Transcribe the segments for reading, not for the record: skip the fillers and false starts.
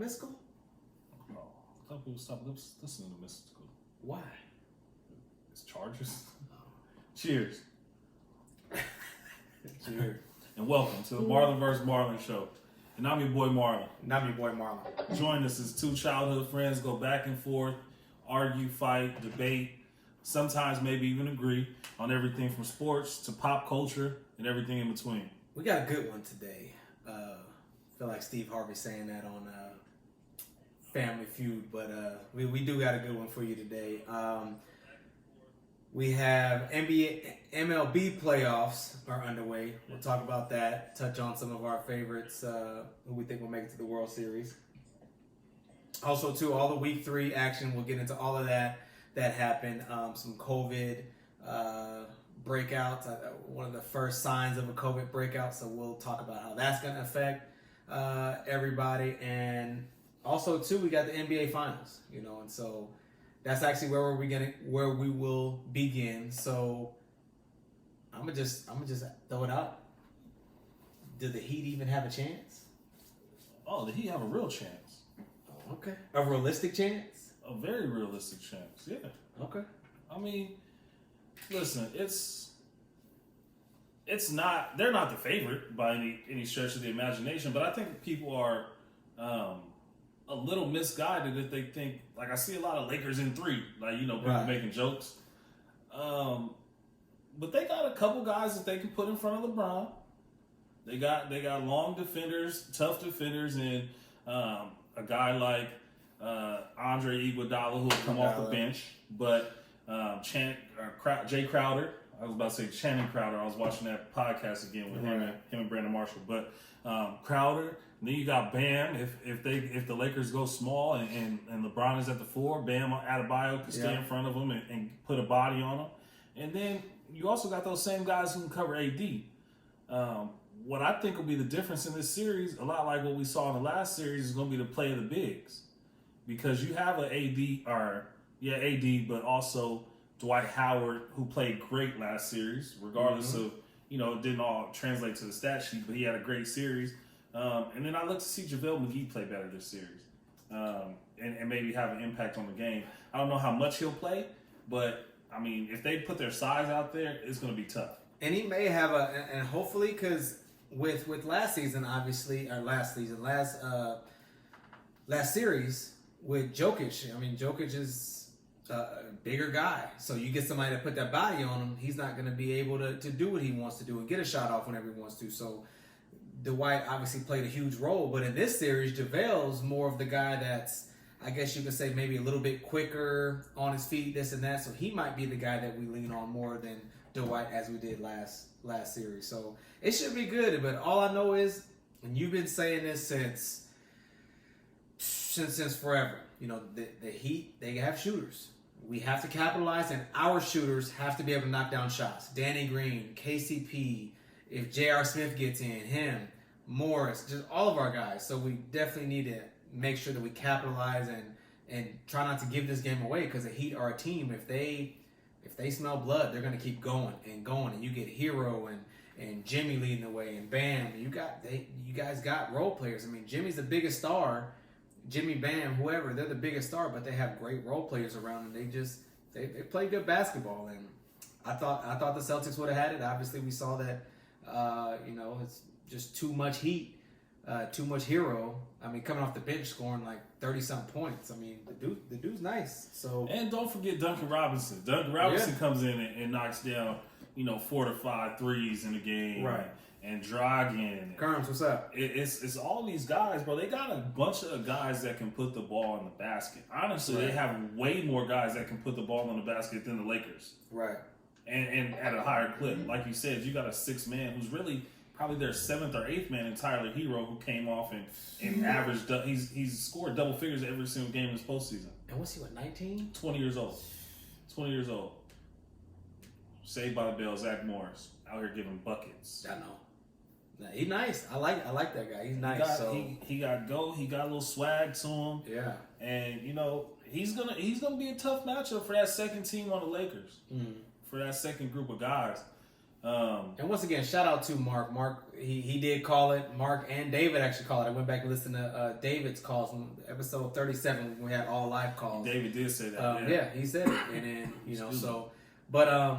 Mystical? Oh, I thought people stopped listening to Mystical. Why? It's Chargers. Cheers. Cheers. And welcome to the Marlon vs. Marlon show. And I'm your boy Marlon. And I'm your boy Marlon. Join us as two childhood friends go back and forth, argue, fight, debate, sometimes maybe even agree on everything from sports to pop culture and everything in between. We got a good one today. Feel like Steve Harvey saying that on Family Feud, but we do got a good one for you today. We have MLB playoffs are underway. We'll talk about that, touch on some of our favorites who we think will make it to the World Series. Also, too, all the Week 3 action, we'll get into all of that happened. Some COVID breakouts, one of the first signs of a COVID breakout, so we'll talk about how that's going to affect everybody. And also, too, we got the NBA Finals, and so that's actually where we will begin. So I'm gonna just throw it out. Do the Heat even have a chance? Oh, the Heat have a real chance. Oh, okay. A realistic chance? A very realistic chance, yeah. Okay. I mean, listen, it's not, they're not the favorite by any stretch of the imagination, but I think people are a little misguided if they think, like, I see a lot of Lakers in 3, like, people Right. making jokes. But they got a couple guys that they can put in front of LeBron. They got long defenders, tough defenders, and a guy like Andre Iguodala who will come off the bench. But Jay Crowder, I was about to say Channing Crowder. I was watching that podcast again with him and Brandon Marshall. But Crowder. And then you got Bam. If the Lakers go small and LeBron is at the 4, Bam Adebayo can stay in front of him and put a body on him. And then you also got those same guys who can cover AD. What I think will be the difference in this series, a lot like what we saw in the last series, is going to be the play of the bigs. Because you have an AD, but also Dwight Howard, who played great last series, regardless of, it didn't all translate to the stat sheet, but he had a great series. And then I look to see JaVale McGee play better this series and maybe have an impact on the game. I don't know how much he'll play, but, I mean, if they put their size out there, it's going to be tough. And he may have and hopefully, because with last season, obviously, or last series with Jokic, I mean, Jokic is a bigger guy. So you get somebody to put that body on him, he's not going to be able to do what he wants to do and get a shot off whenever he wants to. So Dwight obviously played a huge role, but in this series, JaVale's more of the guy that's, I guess you could say, maybe a little bit quicker on his feet, this and that. So he might be the guy that we lean on more than Dwight as we did last series. So it should be good. But all I know is, and you've been saying this since forever, the Heat, they have shooters. We have to capitalize, and our shooters have to be able to knock down shots. Danny Green, KCP. If J.R. Smith gets in, him, Morris, just all of our guys. So we definitely need to make sure that we capitalize and try not to give this game away, because the Heat are a team. If they smell blood, they're going to keep going. And you get Hero and Jimmy leading the way, and Bam. You guys got role players. I mean, Jimmy's the biggest star. Jimmy, Bam, whoever, they're the biggest star, but they have great role players around them. They play good basketball. And I thought the Celtics would have had it. Obviously, we saw that. It's just too much heat, too much Hero. I mean, coming off the bench scoring like 30-something points. I mean, the dude's nice. So, and don't forget Duncan Robinson. Duncan Robinson comes in and knocks down, 4 to 5 threes in the game. Right. And Dragon. Kerms, what's up? It's all these guys, bro. They got a bunch of guys that can put the ball in the basket. Honestly, they have way more guys that can put the ball in the basket than the Lakers. Right. And at a higher clip. Like you said, you got a 6th man who's really probably their 7th or 8th man in Tyler Hero, who came off and averaged. He's scored double figures every single game this postseason. And what's he, 19? 20 years old. 20 years old. Saved by the Bell, Zach Morris. Out here giving buckets. I know. He's nice. I like that guy. He's nice. He got go. He got a little swag to him. Yeah. And he's gonna be a tough matchup for that second team on the Lakers. For that second group of guys. And once again, shout out to Mark. Mark, he did call it. Mark and David actually called it. I went back and listened to David's calls from episode 37 when we had all live calls. David did say that. Yeah, he said it. And then, but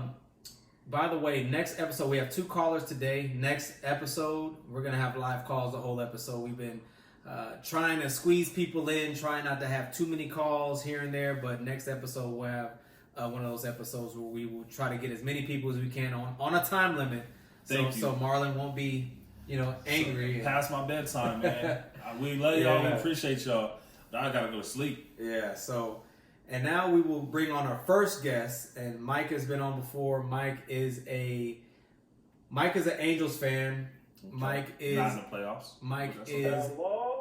by the way, next episode, we have 2 callers today. Next episode, we're going to have live calls the whole episode. We've been trying to squeeze people in, trying not to have too many calls here and there. But next episode, we'll have one of those episodes where we will try to get as many people as we can on a time limit. So Marlon won't be, angry. Past my bedtime, man. We love y'all. We appreciate y'all. I got to go to sleep. Yeah, so... And now we will bring on our first guest, and Mike has been on before. Mike is an Angels fan. Okay. Mike is not in the playoffs. Mike is. Hello?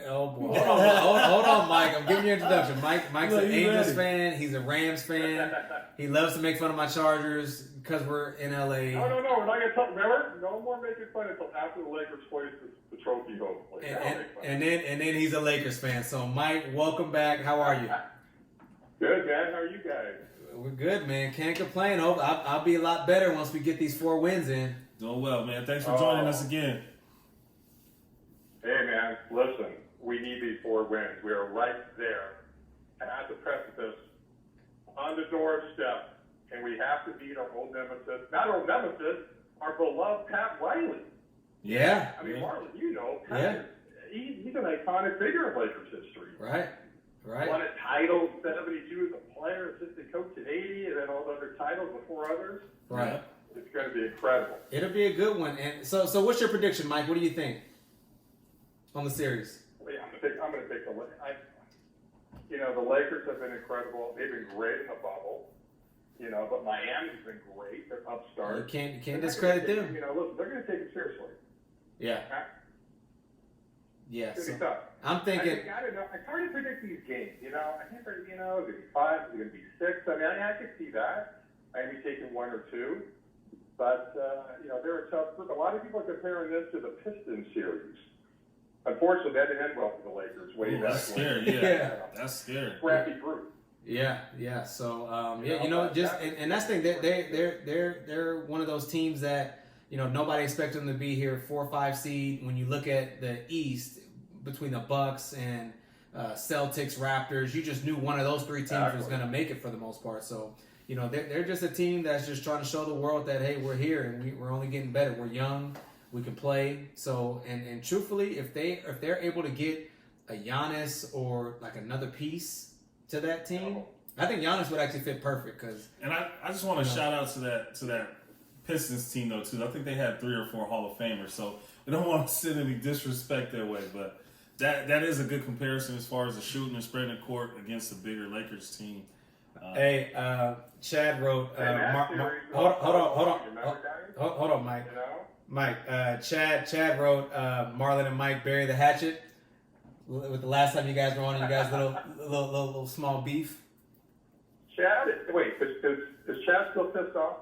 Oh boy, hold on, Mike. I'm giving you an introduction. Mike's an Angels fan. He's a Rams fan. He loves to make fun of my Chargers because we're in LA. No, we're not going to talk. Remember, no more making fun until after the Lakers place the trophy, hopefully. And then he's a Lakers fan. So Mike, welcome back. How are you? Good, man. How are you guys? We're good, man. Can't complain. I'll be a lot better once we get these 4 wins in. Doing well, man. Thanks for joining us again. Hey, man. Listen, we need these 4 wins. We are right there at the precipice, on the doorstep, and we have to beat our old nemesis. Not old nemesis, our beloved Pat Riley. Yeah. I mean, Marlon, Pat he's an iconic figure in Lakers history. Right. Won a title in 72 as a player, assistant coach in 80, and then all the other titles before others. Right. It's going to be incredible. It'll be a good one. And so what's your prediction, Mike? What do you think on the series? Well, yeah, I'm going to pick the Lakers. The Lakers have been incredible. They've been great in the bubble. But Miami's been great. They're upstart. You can't discredit them. Listen, they're going to take it seriously. Yeah. Yeah. It's So going to be tough. I'm thinking. I don't know. It's hard to predict these games. I can't predict. Is it going to be 5? Is it going to be 6? I mean, I could see that. Maybe taking 1 or 2. But they're a tough group. A lot of people are comparing this to the Pistons series. Unfortunately, that didn't end well for the Lakers. That's scary. Yeah. That's scary. Scrappy group. Yeah. So and that's the thing. They're one of those teams that nobody expected them to be here 4 or 5 seed. When you look at the East between the Bucks and Celtics, Raptors, you just knew one of those 3 teams was going to make it for the most part. So they're just a team that's just trying to show the world that hey, we're here and we're only getting better. We're young. We can play. So and truthfully, if they're able to get a Giannis or like another piece to that team, I think Giannis would actually fit perfect. And I just want to shout out to that Pistons team though too. I think they had 3 or 4 Hall of Famers, so we don't want to send any disrespect their way, but that is a good comparison as far as the shooting and spreading the court against a bigger Lakers team. Chad wrote. Hold on, Mike. Mike, Chad wrote. Marlon and Mike bury the hatchet. With the last time you guys were on, you guys little small beef. Chad, wait, is Chad still pissed off?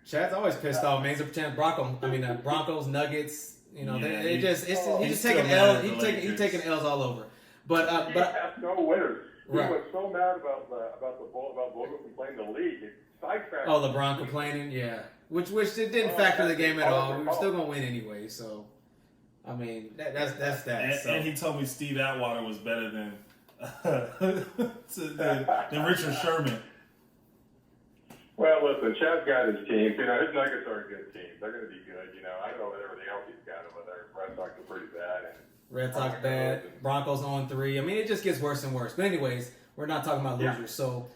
Chad's always pissed off, man. He's a pretend Broncos, Nuggets. He's just taking L's. He's taking L's all over. But he has no winners. Right. He was so mad about Vogel complaining the league. It sidetracked. Oh, LeBron complaining, yeah. Which it didn't factor the game at all. We were still gonna win anyway. So, I mean, that's that. And he told me Steve Atwater was better than Richard Sherman. Well, listen, Chad's got his team. His Nuggets are a good team. They're going to be good. I don't know what everything else he's got over there. Red Sox are pretty bad. Red Sox bad. Broncos on 3. I mean, it just gets worse and worse. But anyways, we're not talking about losers. Yeah. So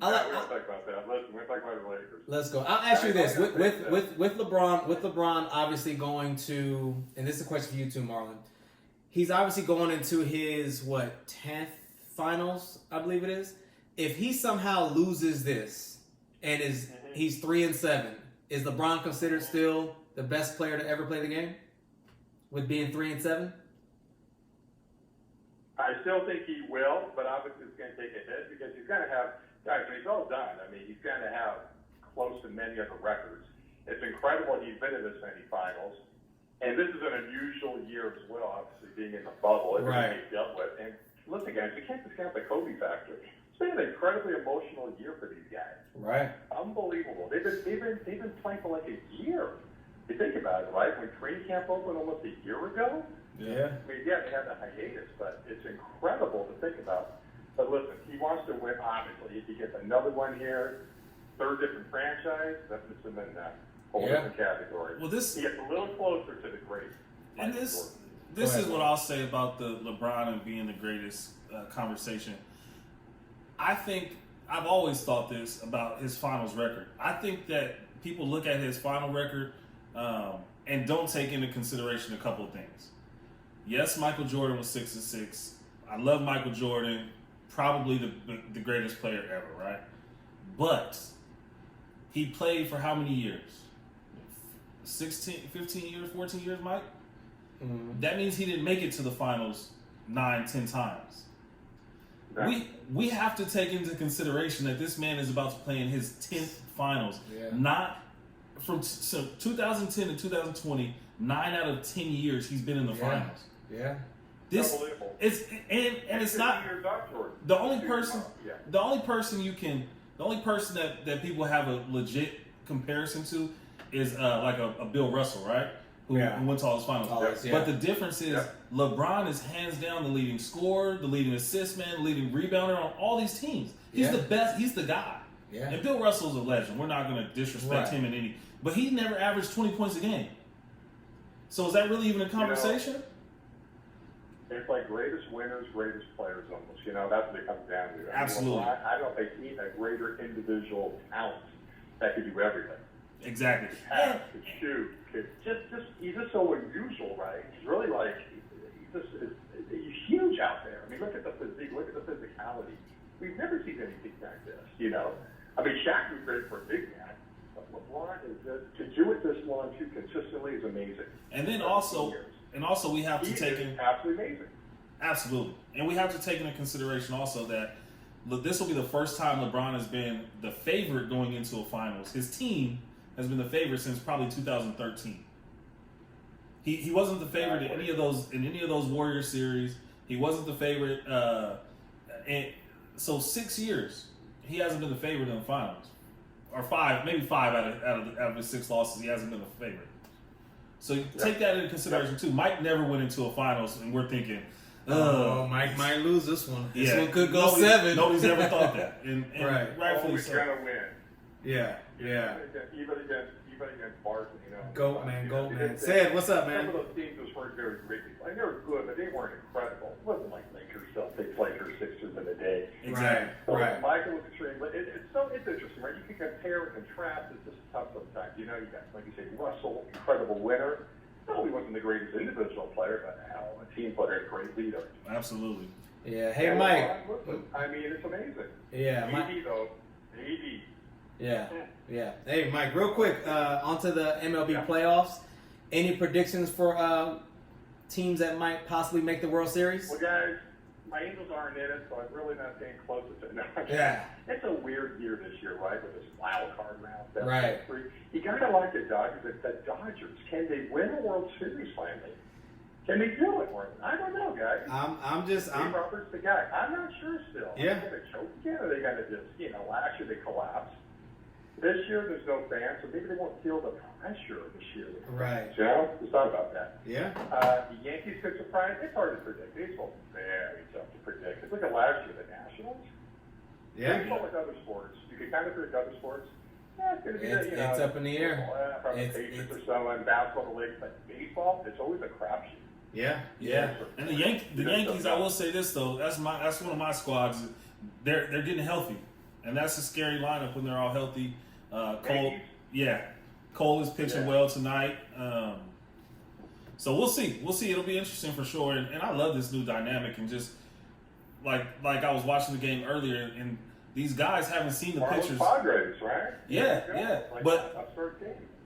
we're not talking about that. Listen, we're talking about the Lakers. Let's go. I'll ask you this: with LeBron obviously going to, and this is a question for you too, Marlon. He's obviously going into his 10th finals, I believe it is. If he somehow loses this and he's 3-7, is LeBron considered still the best player to ever play the game with being 3-7? I still think he will, but obviously it's going to take a hit because he's going to have, guys, when he's all done, I mean, he's going to have close to many other records. It's incredible he's been in this many finals. And this is an unusual year as well, obviously being in the bubble. Everything he's dealt with. And listen, guys, we can't discount the Kobe factor. It's been an incredibly emotional year for these guys. Right. Unbelievable. They've been playing for like a year. You think about it, right? When training camp opened almost a year ago. Yeah. I mean, yeah, they had a hiatus, but it's incredible to think about. But listen, he wants to win, obviously. If he gets another one here, third different franchise, that puts him in that whole different category. Well, he gets a little closer to the great. And this is what I'll say about the LeBron and being the greatest conversation. I think I've always thought this about his finals record. I think that people look at his final record and don't take into consideration a couple of things. Yes, Michael Jordan was 6-6. I love Michael Jordan, probably the greatest player ever, right? But he played for how many years? 16, 15 years, 14 years, Mike? Mm-hmm. That means he didn't make it to the finals 9, 10 times. We have to take into consideration that this man is about to play in his 10th finals. Yeah. Not from 2010 to 2020, 9 out of 10 years he's been in the finals. Yeah. This it's and it's not the only person that people have a legit comparison to is like a Bill Russell, right? Who went to all his finals. But the difference is LeBron is hands down the leading scorer, the leading assist man, the leading rebounder on all these teams. He's the best. He's the guy. Yeah. And Bill Russell's a legend. We're not going to disrespect him in any. But he never averaged 20 points a game. So is that really even a conversation? It's like greatest winners, greatest players almost. That's what it comes down to. Absolutely. I don't think he a greater individual talent that could do everything. Exactly. Could shoot. He's just so unusual, right? He's really he's huge out there. I mean, look at the physique, look at the physicality. We've never seen anything like this, I mean, Shaq was great for a big man, but LeBron to do it this long too consistently is amazing. And then also we have to take in absolutely amazing. Absolutely, and we have to take into consideration also that this will be the first time LeBron has been the favorite going into a finals. His team has been the favorite since probably 2013. He wasn't the favorite in any of those Warrior series. He wasn't the favorite, and so 6 years he hasn't been the favorite in the finals, or maybe five out of his 6 losses he hasn't been the favorite. So take that into consideration too. Mike never went into a finals, and we're thinking, Mike might lose this one. This one could go 7. Nobody's ever thought that, and rightfully so. Gonna win. Yeah. Even against Barton, Goat man. Sid, what's up, man? Some of those teams just weren't very great. Like, they were good, but they weren't incredible. It wasn't like Lakers, Celtics, Lakers, Sixers in the day. Exactly. Right. Michael was extreme, but it's interesting, right? You can compare and contrast. It's just tough sometimes. You got, like you say, Russell, incredible winner. No, he wasn't the greatest individual player, but a team player, a great leader. Absolutely. Yeah. Hey, Mike. I mean, it's amazing. Yeah. AD, though. AD. Yeah. Hey, Mike, real quick, onto the MLB playoffs. Any predictions for teams that might possibly make the World Series? Well, guys, my Angels aren't in it, so I'm really not paying close attention. It's a weird year this year, right, with this wild card round. Right. You got to like the Dodgers. The Dodgers, can they win a World Series finally? Can they do it, Marlon? I don't know, guys. I'm Roberts the guy. I'm not sure still. Yeah. Are they going to choke again, or are they going to just, last year they collapsed? This year, there's no fans, so maybe they won't feel the pressure this year. Right. Let's talk about that. Yeah. The Yankees could surprise. It's hard to predict. Baseball's very tough to predict. It's like last year, the Nationals. Yeah. Baseball, like other sports, you can kind of predict other sports. It's going to be it's up in the air. From the Patriots or so, and basketball, the Lakers. But baseball, it's always a crapshoot. Yeah. And the Yankees, I will say this though, that's one of my squads. They're getting healthy, and that's a scary lineup when they're all healthy. Cole is pitching well tonight. So we'll see. It'll be interesting for sure. And I love this new dynamic, and just like I was watching the game earlier, and these guys haven't seen the pitchers. Padres, right? Yeah.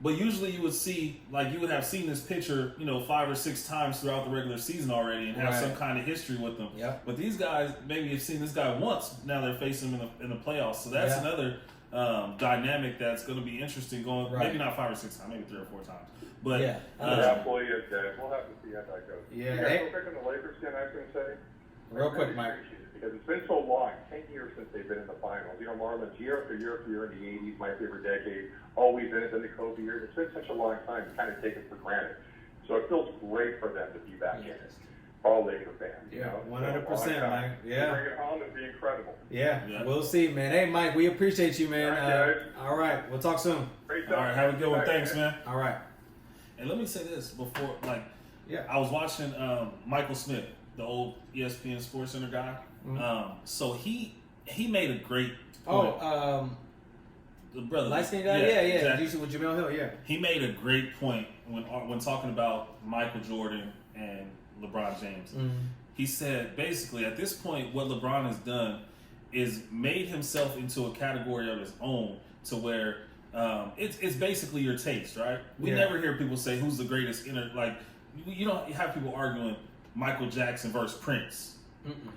But usually you would have seen this pitcher, 5 or 6 times throughout the regular season already, and have some kind of history with them. Yeah. But these guys maybe have seen this guy once. Now they're facing him in the playoffs. So that's another dynamic that's going to be interesting. Maybe not 5 or 6 times, maybe 3 or 4 times. But we'll have to see how that goes. Yeah. You guys go pick on the Lakers again, I was going to say. Real I quick, really Mike. appreciate it because it's been so long, 10 years since they've been in the finals. You know, Marlon's year after year after year in the 80s, my favorite decade, always in it, then the Kobe years. It's been such a long time to kind of take it for granted. So it feels great for them to be back in it. All Laker fans. Yeah, you know? 100%, Mike. Yeah. Bring it home and be incredible. Yeah, we'll see, man. Hey, Mike, we appreciate you, man. All right, guys. All right, we'll talk soon. Great All right, have a good one. Thanks, man. All right. And let me say this before, like, Yeah. I was watching Michael Smith, the old ESPN Sports Center guy. So he made a great point. The brother, light skinned guy? Yeah. exactly. Usually with Jamel Hill, yeah. He made a great point when talking about Michael Jordan and LeBron James. He said, basically, at this point, what LeBron has done is made himself into a category of his own to where it's basically your taste, right? We never hear people say who's the greatest you don't have people arguing Michael Jackson versus Prince.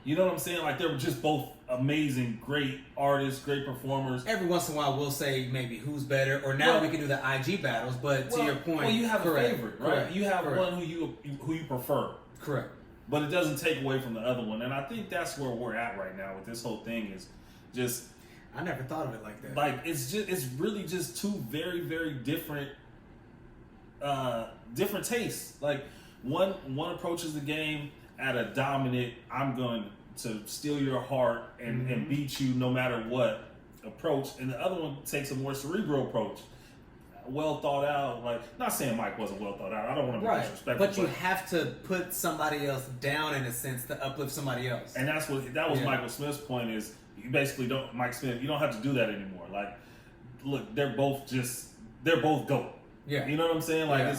You know what I'm saying? Like, they were just both amazing, great artists, great performers. Every once in a while, we'll say maybe who's better, or now we can do the IG battles. But to your point, you have a favorite, right? Correct. You have one who you prefer. Correct. But it doesn't take away from the other one, and I think that's where we're at right now with this whole thing. Is just I never thought of it like that. like it's really just two very, very different different tastes. Like one approaches the game at a dominant, I'm going to steal your heart and beat you no matter what approach, and the other one takes a more cerebral approach, well thought out. Like, not saying Mike wasn't well thought out. I don't want to be disrespectful, but you have to put somebody else down in a sense to uplift somebody else. And that was Michael Smith's point. Is you basically don't, Mike Smith, you don't have to do that anymore. Like, look, they're both GOAT. Yeah, you know what I'm saying? Like,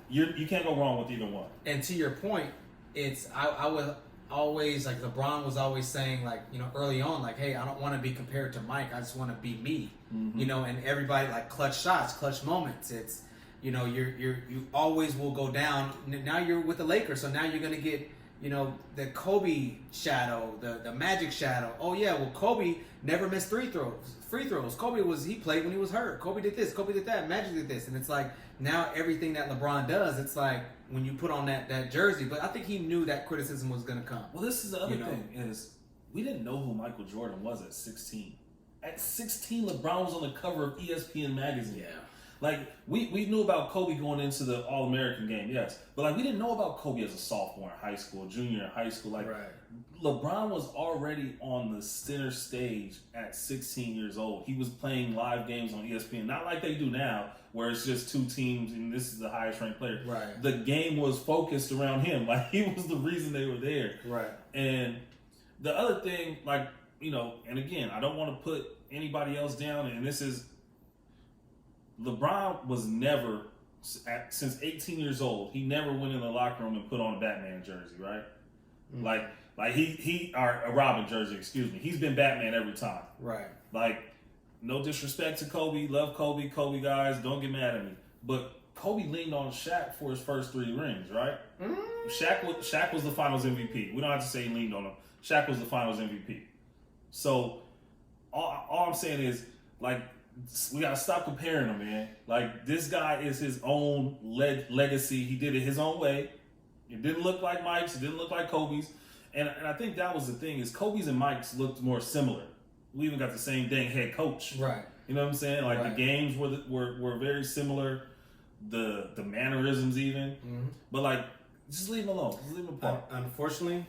you can't go wrong with either one. And to your point, it's I would always, like, LeBron was always saying, like, you know, early on, like, hey, I don't want to be compared to Mike. I just want to be me. You know, and everybody, like, clutch shots, clutch moments. It's, you know, you always will go down. Now you're with the Lakers, so now you're gonna get, you know, the Kobe shadow, the Magic shadow. Oh yeah, well, Kobe never missed free throws. Kobe he played when he was hurt. Kobe did this. Kobe did that. Magic did this. And it's like, now everything that LeBron does, it's like when you put on that jersey. But I think he knew that criticism was going to come. Well, this is the other thing is we didn't know who Michael Jordan was at 16. At 16, LeBron was on the cover of ESPN magazine. Yeah. Like, we knew about Kobe going into the All-American game, yes. But, like, we didn't know about Kobe as a sophomore in high school, junior in high school. Like, LeBron was already on the center stage at 16 years old. He was playing live games on ESPN. Not like they do now, where it's just two teams and this is the highest ranked player. Right. The game was focused around him. Like, he was the reason they were there. Right. And the other thing, like, you know, and again, I don't want to put anybody else down, and this is, LeBron was never, since 18 years old, he never went in the locker room and put on a Batman jersey, right? Like a Robin jersey, excuse me. He's been Batman every time. Right. Like, no disrespect to Kobe, love Kobe guys, don't get mad at me. But Kobe leaned on Shaq for his first 3 rings, right? Shaq was the Finals MVP. We don't have to say he leaned on him. Shaq was the Finals MVP. So all I'm saying is, like, we gotta stop comparing them, man. Like, this guy is his own legacy. He did it his own way. It didn't look like Mike's. It didn't look like Kobe's. And I think that was the thing, is Kobe's and Mike's looked more similar. We even got the same dang head coach. Right. You know what I'm saying? Like, the games were very similar. The mannerisms even. But, like, just leave them alone. Just leave them apart. Unfortunately,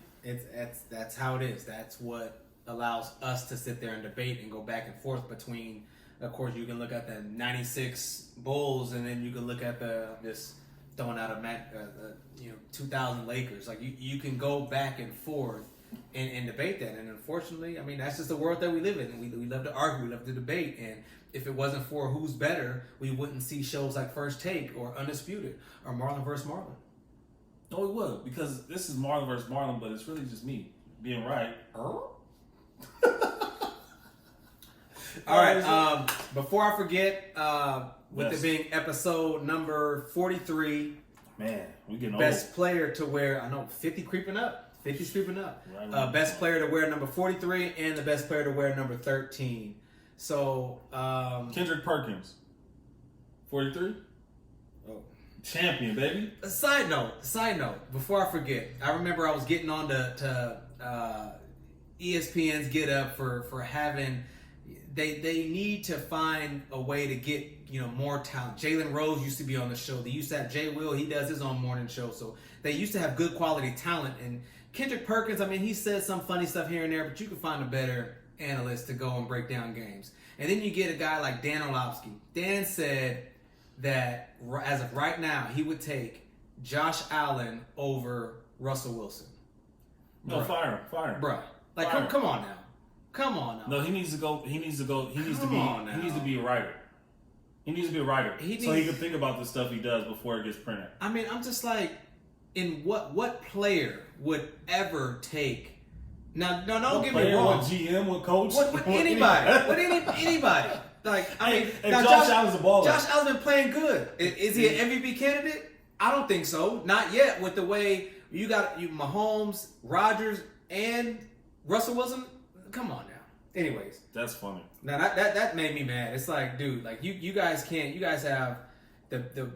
that's how it is. That's what allows us to sit there and debate and go back and forth between. Of course, you can look at the '96 Bulls, and then you can look at this throwing out a 2000 Lakers. Like, you can go back and forth and debate that. And unfortunately, I mean, that's just the world that we live in. And we love to argue, we love to debate. And if it wasn't for who's better, we wouldn't see shows like First Take or Undisputed or Marlon versus Marlon. No, it would, because this is Marlon versus Marlon, but it's really just me being right. All right. Before I forget, with it being episode number 43, man, we getting best player to wear. I know 50 creeping up. 50's creeping up. Best player to wear number 43 and the best player to wear number 13. So Kendrick Perkins, 43. Oh, Champion, baby. Side note. Before I forget, I remember I was getting on to ESPN's Get Up for having. They need to find a way to get more talent. Jalen Rose used to be on the show. They used to have Jay Will. He does his own morning show. So they used to have good quality talent. And Kendrick Perkins, I mean, he says some funny stuff here and there, but you can find a better analyst to go and break down games. And then you get a guy like Dan Orlovsky. Dan said that as of right now, he would take Josh Allen over Russell Wilson. No, fire him. Bruh. Like, come on now. Come on now. No, he needs to go. He needs to be a writer. He needs to be a writer. So he can think about the stuff he does before it gets printed. I mean, I'm just like, in what player would ever take? Now, no, don't get me wrong. What GM, what coach, with anybody, anybody. Like, I mean, now Josh Allen's a baller. Josh Allen's been playing good. Is he an MVP candidate? I don't think so. Not yet. With the way you got Mahomes, Rodgers, and Russell Wilson. Come on now. Anyways, that's funny. Now that made me mad. It's like, dude, like you guys can't. You guys have the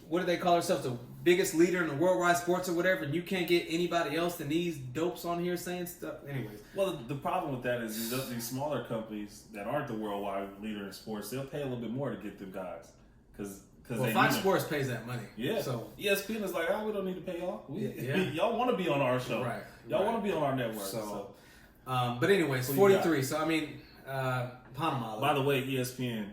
what do they call themselves? The biggest leader in the worldwide sports or whatever, and you can't get anybody else than these dopes on here saying stuff. Anyways, well, the problem with that is these smaller companies that aren't the worldwide leader in sports, they'll pay a little bit more to get them guys because Fox Sports pays that money. Yeah. So ESPN is like, we don't need to pay y'all. Yeah. Y'all want to be on our show, right? Y'all want to be on our network. So. But anyways, 43. So I mean, Panama. By the way, ESPN,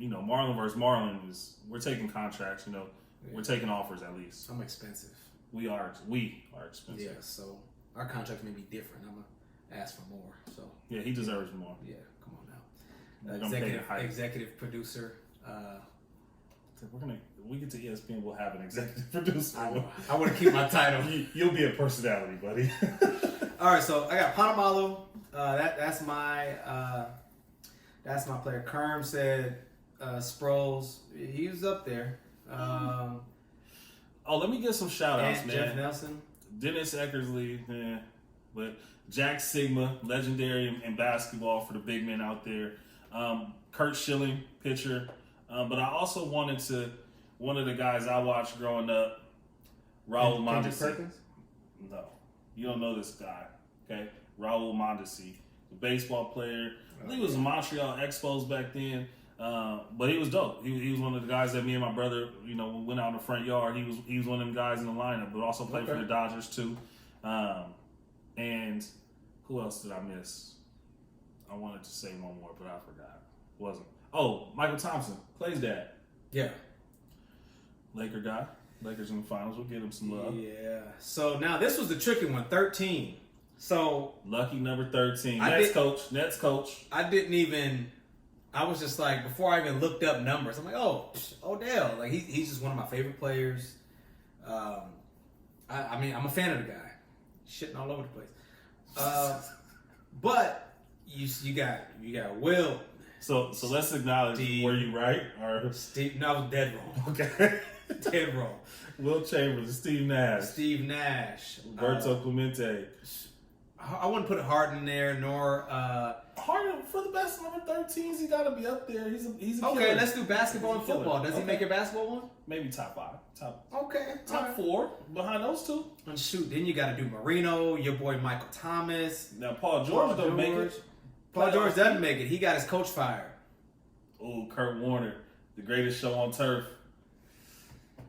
Marlon versus Marlon we're taking contracts. We're taking offers at least. I'm expensive. We are expensive. Yeah. So our contracts may be different. I'm gonna ask for more. So yeah, he deserves more. Yeah. Come on now. Executive producer. We get to ESPN, we'll have an executive producer. I want to keep my title. You'll be a personality, buddy. All right, so I got Panamalu. That's my player. Kerm said Sproles. He was up there. Let me get some shout outs, man. Jeff Nelson. Dennis Eckersley, man. But Jack Sigma, legendary in basketball for the big men out there. Kurt Schilling, pitcher. But I also wanted to, one of the guys I watched growing up, Raul Mondesi. No, you don't know this guy, okay? Raul Mondesi, a baseball player. I think he was in Montreal Expos back then, but he was dope. He was one of the guys that me and my brother, went out in the front yard. He was one of them guys in the lineup, but also played for the Dodgers too. And who else did I miss? I wanted to say one more, but I forgot. Wasn't. Oh, Michael Thompson, Clay's dad. Yeah. Laker guy. Lakers in the finals. We'll get him some love. Yeah. So now this was the tricky one, 13. So lucky number 13. Nets coach. I was just like, before I even looked up numbers, I'm like, Odell. Like he's just one of my favorite players. I mean, I'm a fan of the guy. Shitting all over the place. But you got Will. So let's acknowledge, were you right? Or Steve, no, I was dead wrong. Okay. Dead wrong. Will Chambers, Steve Nash. Roberto Clemente. I wouldn't put Harden in there, nor... Harden, for the best number 13s, he got to be up there. He's a okay, killer. Let's do basketball and football. Does he make your basketball one? Maybe top 5. Top 4, behind those two. And shoot, then you got to do Marino, your boy Michael Thomas. Now, Paul George don't make it. Paul George doesn't make it. He got his coach fired. Oh, Kurt Warner, the greatest show on turf.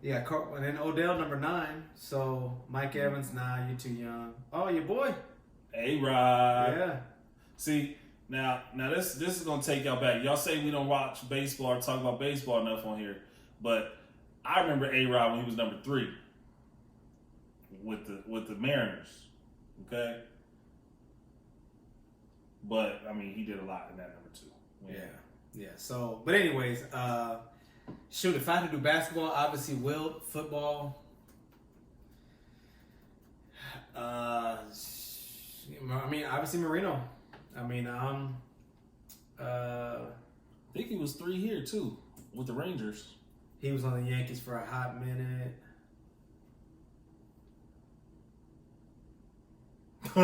Yeah, and then Odell, number 9. So, Mike Evans, you're too young. Oh, your boy. A-Rod. Yeah. See, now this is going to take y'all back. Y'all say we don't watch baseball or talk about baseball enough on here. But I remember A-Rod when he was number 3 with the Mariners. Okay? But, I mean, he did a lot in that number 2. Yeah. So, but anyways, shoot, if I had to do basketball, obviously Will, football. I mean, obviously Marino. I mean, I think he was 3 here too with the Rangers. He was on the Yankees for a hot minute. I'm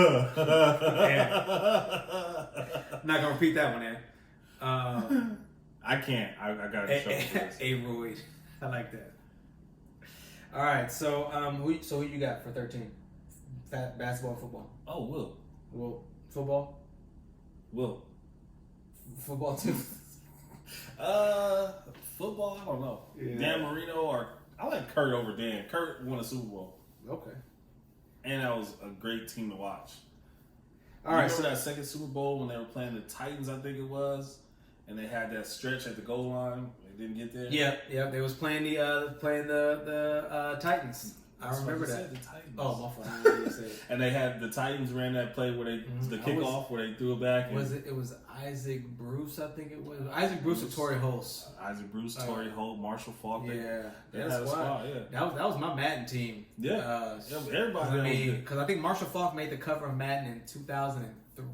not gonna repeat that one, man. I can't. I got to show this. A-Royd. I like that. All right. So who you got for 13? Basketball, football. Oh, Will. Well, football. Will. Football too. Football. I don't know. Yeah. Dan Marino or I like Kurt over Dan. Kurt won a Super Bowl, Okay. and that was a great team to watch. All right. Remember that second Super Bowl when they were playing the Titans? I think it was, and they had that stretch at the goal line. They didn't get there. Yeah. They was playing the Titans. I remember that. Said, the Titans. Oh, my fault. I didn't know you said. And they had the Titans ran that play where they the kickoff where they threw it back. And It was Isaac Bruce, I think it was. Isaac Bruce or Torrey Holtz. Isaac Bruce, Torrey Holt, Marshall Falk. Yeah, they had a squad. Yeah, that was my Madden team. Yeah, everybody. I mean, because I think Marshall Falk made the cover of Madden in 2003.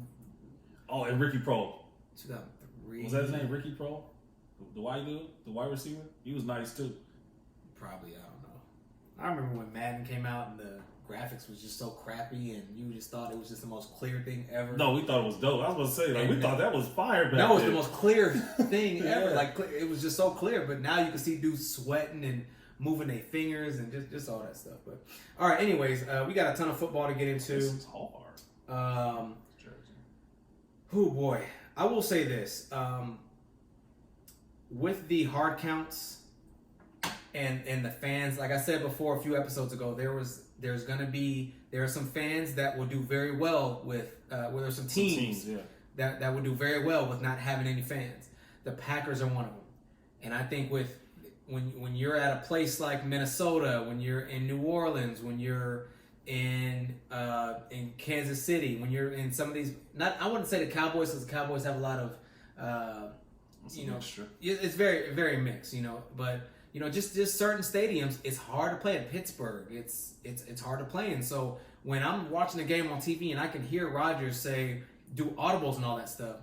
Oh, and Ricky Prohl. 2003. Was that his name, Ricky Prohl? The white dude, the wide receiver. He was nice too. Probably, I don't know. I remember when Madden came out and the graphics was just so crappy, and you just thought it was just the most clear thing ever. No, we thought it was dope. I was going to say, like, we thought that was fire back That was then. the most clear thing ever. Yeah. Like, it was just so clear. But now you can see dudes sweating and moving their fingers and just all that stuff. But all right, anyways, we got a ton of football to get into. This is hard. Oh boy, I will say this: with the hard counts and the fans, like I said before a few episodes ago, there are some fans that will do very well with there's some teams that would do very well with not having any fans. The Packers are one of them, and I think when you're at a place like Minnesota, when you're in New Orleans, when you're in Kansas City, when you're in some of these, I wouldn't say the Cowboys, because the Cowboys have a lot of mixture. It's very very mixed, but. Just certain stadiums, it's hard to play in Pittsburgh. It's hard to play in. So when I'm watching a game on TV and I can hear Rodgers say, do audibles and all that stuff,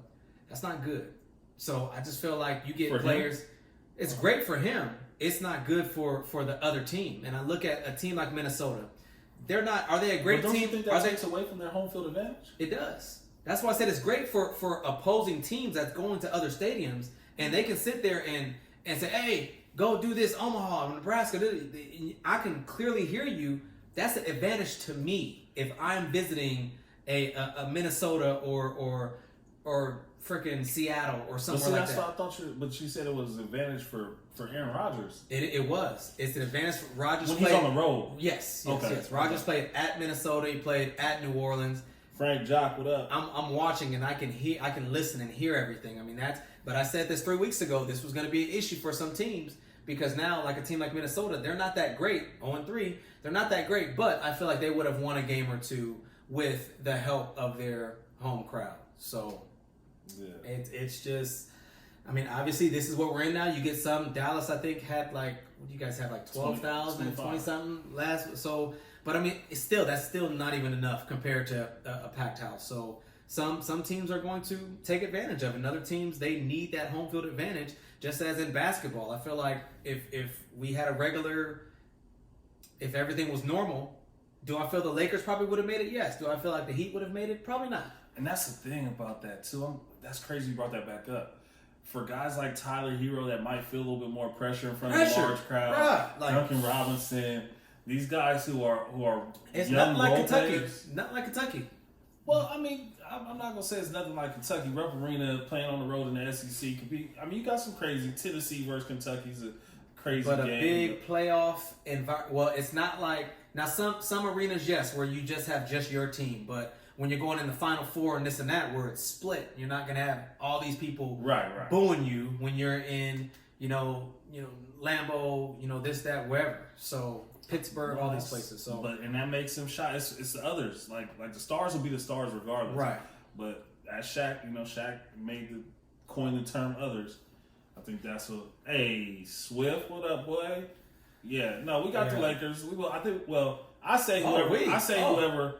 that's not good. So I just feel like you get for players. Him? It's great for him. It's not good for the other team. And I look at a team like Minnesota. They're not. Are they a great don't team? You think that takes away from their home field advantage? It does. That's why I said it's great for opposing teams that's going to other stadiums, and they can sit there and say, hey, go do this, Omaha, Nebraska. I can clearly hear you. That's an advantage to me if I'm visiting a Minnesota or freaking Seattle or somewhere like that. What I thought but you said it was an advantage for Aaron Rodgers. It was. It's an advantage for Rodgers. When he's on the road. Yes. Okay. Rodgers played at Minnesota. He played at New Orleans. Frank Jock, what up? I'm watching and I can listen and hear everything. I mean but I said this 3 weeks ago. This was going to be an issue for some teams. Because now, like a team like Minnesota, they're not that great. 0-3, they're not that great. But I feel like they would have won a game or two with the help of their home crowd. So it's just, I mean, obviously this is what we're in now. You get some. Dallas, I think, had what do you guys have, 12,000, 20-something last. So, but I mean, that's still not even enough compared to a packed house. So some teams are going to take advantage of it. And other teams, they need that home field advantage. Just as in basketball, I feel like if we had if everything was normal, do I feel the Lakers probably would have made it? Yes. Do I feel like the Heat would have made it? Probably not. And that's the thing about that too. That's crazy you brought that back up. For guys like Tyler Hero that might feel a little bit more pressure in front of a large crowd, Duncan Robinson, these guys who are it's young not like Kentucky. players. Not like Kentucky. Well, I mean, I'm not gonna say it's nothing like Kentucky. Rupp Arena playing on the road in the SEC could be. I mean, you got some crazy. Tennessee versus Kentucky's a crazy game. But a big playoff environment. Well, it's not like now some arenas, yes, where you just have just your team. But when you're going in the Final Four and this and that, where it's split, you're not gonna have all these people booing you when you're in, Lambeau, this, that, wherever. So. Pittsburgh, all these places. So, and that makes them shy. It's the others. Like the stars will be the stars regardless. Right. But at Shaq, Shaq coined the term others. I think that's what. Hey, Swift, what up, boy? Yeah. No, we got the Lakers. We will. I think. Well, I say whoever. Whoever.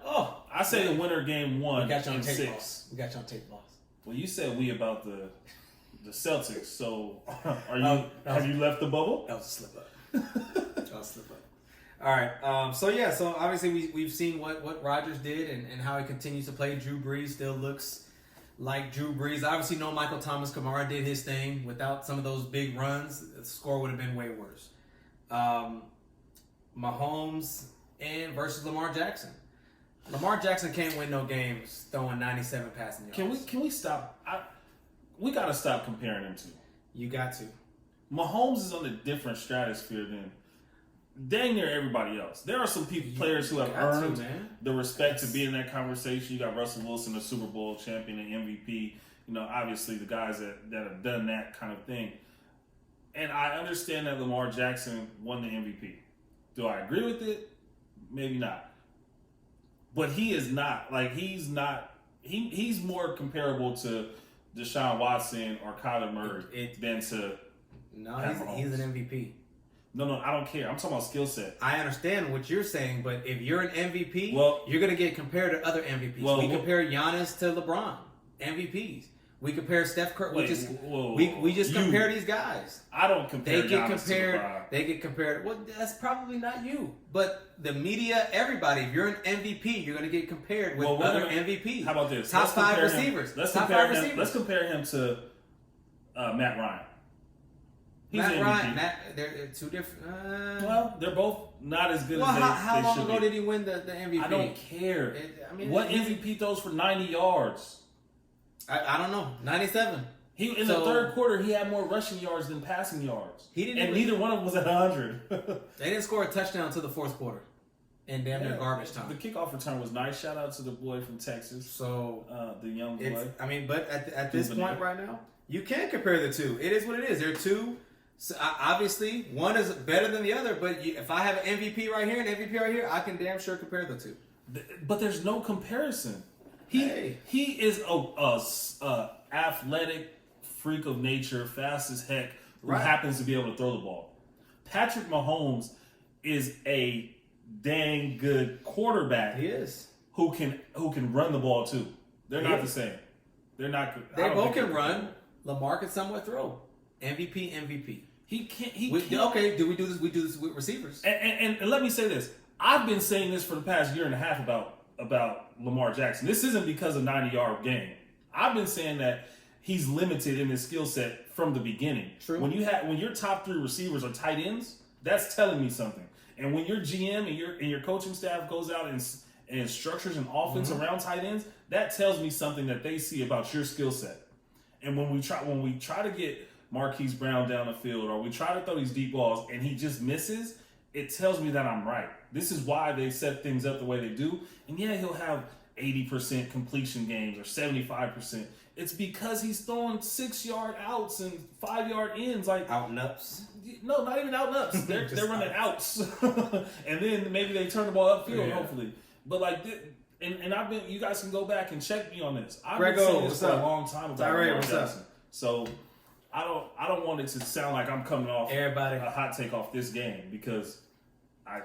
I say the winner game 1 we got you on and tape 6. Boss. We got you on tape, boss. Well, you said we about the Celtics. So have you left the bubble? That was a slip up. All right. So obviously we've seen what Rodgers did and how he continues to play. Drew Brees still looks like Drew Brees. Obviously, no Michael Thomas Kamara did his thing. Without some of those big runs, the score would have been way worse. Mahomes and versus Lamar Jackson. Lamar Jackson can't win no games throwing 97 passing yards. Can we stop? We got to stop comparing them two. You got to. Mahomes is on a different stratosphere than dang near everybody else. There are some players who have earned the respect to be in that conversation. You got Russell Wilson, the Super Bowl champion and MVP. You know, obviously the guys that have done that kind of thing. And I understand that Lamar Jackson won the MVP. Do I agree with it? Maybe not. But he is not. Like, he's not. He's more comparable to Deshaun Watson or Kyler Murray than to No, he's an MVP. No, I don't care. I'm talking about skill set. I understand what you're saying, but if you're an MVP, well, you're going to get compared to other MVPs. Well, we compare Giannis to LeBron, MVPs. We compare Steph Curry. We just compare these guys. I don't compare. They get Giannis compared. to LeBron. They get compared. Well, that's probably not you, but the media, everybody. If you're an MVP, you're going to get compared with other MVPs. How about this? Top 5 receivers. Let's Top compare 5 him. receivers. Let's compare him to Matt Ryan. He's Matt an MVP. Ryan. They're two different. Well, they're both not as good as they how long should ago be. did he win the MVP? I don't care. What MVP throws for 90 yards? I don't know. 97. In the third quarter, he had more rushing yards than passing yards. Neither one of them was at 100. They didn't score a touchdown until the fourth quarter. And damn near garbage time. The kickoff return was nice. Shout out to the boy from Texas. So the young boy. But at this point right now, you can't compare the two. It is what it is. They're two. So obviously, one is better than the other. But if I have an MVP right here and an MVP right here, I can damn sure compare the two. But there's no comparison. He is a athletic freak of nature, fast as heck, who happens to be able to throw the ball. Patrick Mahomes is a dang good quarterback. He is. Who can run the ball too. They're not the same. They're not. They both can run. Lamar can somewhat throw. MVP. He can't. Okay, do we do this? We do this with receivers. And let me say this. I've been saying this for the past year and a half about Lamar Jackson. This isn't because of 90-yard game. I've been saying that he's limited in his skill set from the beginning. True. When your top 3 receivers are tight ends, that's telling me something. And when your GM and your coaching staff goes out and structures an offense around tight ends, that tells me something that they see about your skill set. And when we try to get Marquise Brown down the field, or we try to throw these deep balls and he just misses, it tells me that I'm right. This is why they set things up the way they do. And yeah, he'll have 80% completion games or 75%. It's because he's throwing 6-yard outs and 5-yard ins, like out and ups. No, not even out and ups. They're running outs, and then maybe they turn the ball upfield, hopefully. But like, and I've been. You guys can go back and check me on this. I've been saying this for a long time about Lamar Jackson. So I don't want it to sound like I'm coming off a hot take off this game, because I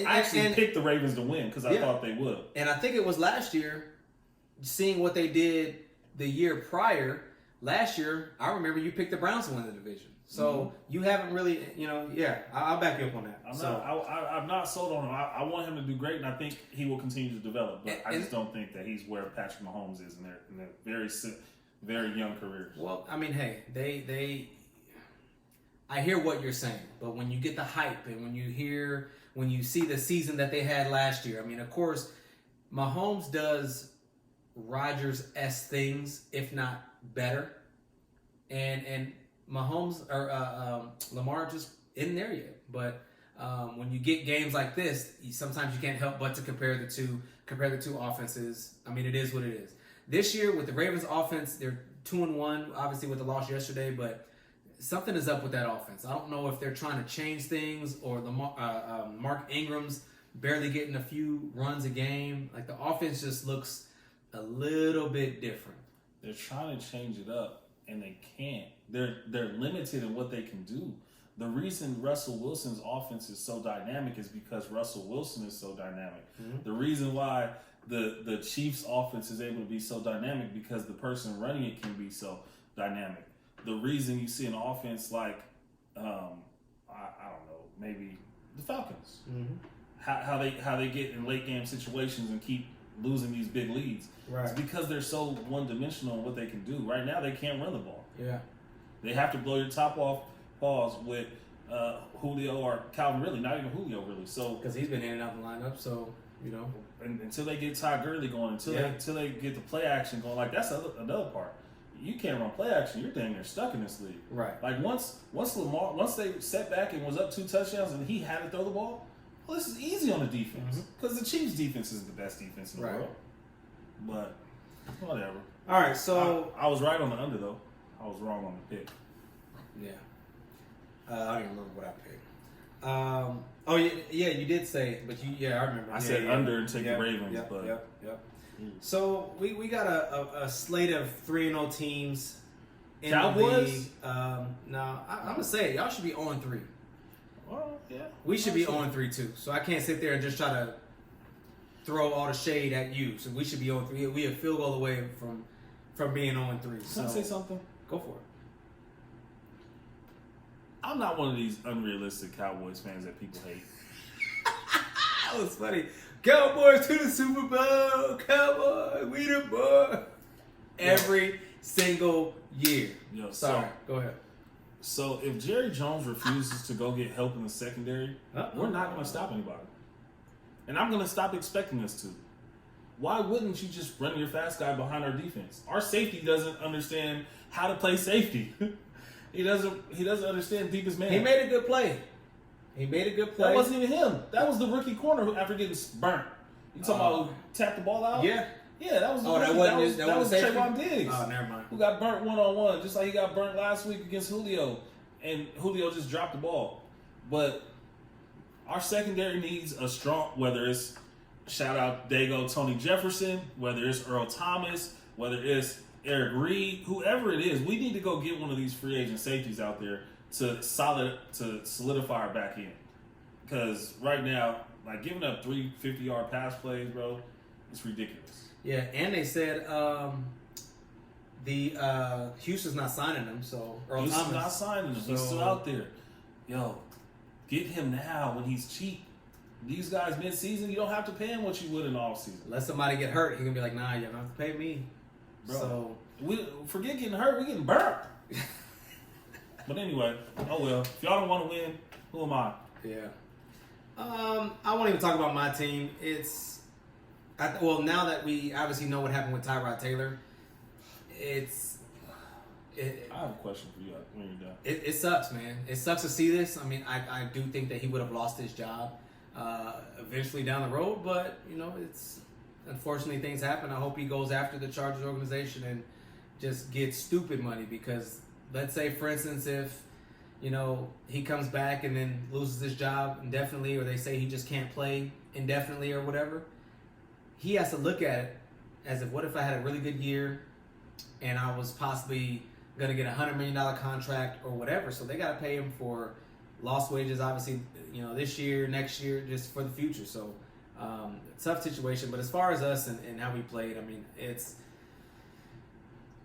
actually picked the Ravens to win because I thought they would. And I think it was last year, seeing what they did the year prior. Last year, I remember you picked the Browns to win the division. So you haven't really, I'll back you up on that. I'm not sold on him. I want him to do great, and I think he will continue to develop. But I just don't think that he's where Patrick Mahomes is in their very, very young careers. Well, I mean, hey, I hear what you're saying, but when you get the hype and when you see the season that they had last year, I mean, of course, Mahomes does Rodgers-esque things, if not better, and Mahomes or Lamar just isn't there yet. But when you get games like this, sometimes you can't help but to compare the two offenses. I mean, it is what it is. This year with the Ravens offense, they're 2-1, obviously with the loss yesterday, but something is up with that offense. I don't know if they're trying to change things, or the Mark Ingram's barely getting a few runs a game. Like, the offense just looks a little bit different. They're trying to change it up, and they can't. They're limited in what they can do. The reason Russell Wilson's offense is so dynamic is because Russell Wilson is so dynamic. Mm-hmm. The reason why the Chiefs' offense is able to be so dynamic because the person running it can be so dynamic. The reason you see an offense like, I don't know, maybe the Falcons, how they get in late game situations and keep losing these big leads. Right. It's because they're so one-dimensional in what they can do. Right now, they can't run the ball. Yeah. They have to blow your top off balls with Julio or Calvin Ridley. Not even Julio really. So Because he's been in and out the lineup, so, you know. until they get Todd Gurley going, until they get the play action going, like that's another part. You can't run play action. You're damn near stuck in this league. Right. Like once they set back and was up 2 touchdowns and he had to throw the ball, well, this is easy on the defense because the Chiefs' defense is the best defense in the world. But whatever. All right, so I was right on the under though. I was wrong on the pick. yeah, I don't even remember what I picked. Oh yeah, you did say, but I remember. I said under and take the Ravens, but Yep. So we got a slate of 3-0 teams in Cowboys? the league. No, I'm gonna say it. Y'all should be 0-3. Well, yeah. We should be 0-3 too. So I can't sit there and just try to throw all the shade at you. So we should be 0-3. We a field goal away from being 0-3. Can I say something? Go for it. I'm not one of these unrealistic Cowboys fans that people hate. That was funny. Cowboys to the Super Bowl. Cowboys, we the boy. Every single year. Yo, Sorry, go ahead. So if Jerry Jones refuses to go get help in the secondary, we're not going to stop anybody. And I'm going to stop expecting us to. Why wouldn't you just run your fast guy behind our defense? Our safety doesn't understand how to play safety. He doesn't understand deepest man. He made a good play. That wasn't even him. That was the rookie corner who, after getting burnt. You talking about who tapped the ball out? Yeah. Yeah, that was the that that was safety? Trayvon Diggs. Oh, never mind. Who got burnt one-on-one, just like he got burnt last week against Julio. And Julio just dropped the ball. But our secondary needs a strong, whether it's, shout out Dago Tony Jefferson, whether it's Earl Thomas, whether it's Eric Reed, whoever it is, we need to go get one of these free agent safeties out there to solidify our back end. Because right now, like giving up 3 50-yard pass plays, bro, it's ridiculous. Yeah, and they said Houston's not signing him, so Earl Houston's Thomas not signing him. He's still out there. Yo, get him now when he's cheap. These guys mid-season, you don't have to pay him what you would in the offseason. Let somebody get hurt, he can be like, nah, you don't have to pay me. Bro, so we forget getting hurt, we're getting burnt. But anyway, oh well. If y'all don't want to win, who am I? yeah. I won't even talk about my team. Now that we obviously know what happened with Tyrod Taylor, I have a question for you when you're done. It sucks, man. It sucks to see this. I mean, I do think that he would have lost his job eventually down the road, but it's unfortunately things happen. I hope he goes after the Chargers organization and just gets stupid money, because let's say, for instance, if he comes back and then loses his job indefinitely, or they say he just can't play indefinitely or whatever, he has to look at it as if, what if I had a really good year and I was possibly going to get a $100 million contract or whatever. So they got to pay him for lost wages, obviously, this year, next year, just for the future. So tough situation. But as far as us and how we played, I mean, it's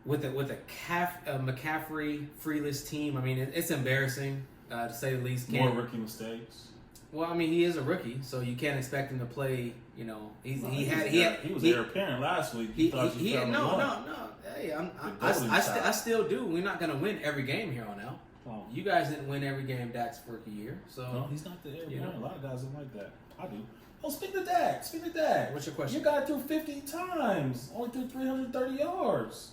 with a McCaffrey freeless team. I mean, it's embarrassing to say the least. More rookie mistakes. Well, I mean, he is a rookie, so you can't expect him to play. He was heir apparent last week. No. Hey, I still do. We're not gonna win every game here on out. Oh. You guys didn't win every game Dak's rookie year, so no, he's not the heir apparent. A lot of guys don't like that. I do. Oh, speak to Dak. What's your question? You got through 50 times, only threw 330 yards.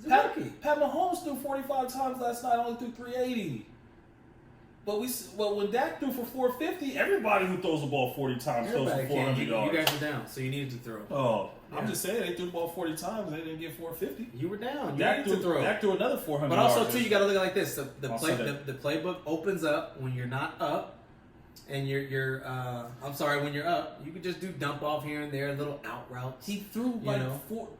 Pat Mahomes threw 45 times last night, only threw 380. But when Dak threw for 450, everybody who throws the ball 40 times throws for 400 yards. You guys were down, so you needed to throw. Oh, yeah. I'm just saying they threw the ball 40 times and they didn't get 450. You were down. Dak threw another 400 But yards. also, too, you got to look at it like this. The playbook opens up when you're not up. And when you're up, you could just do dump off here and there, little out routes. He threw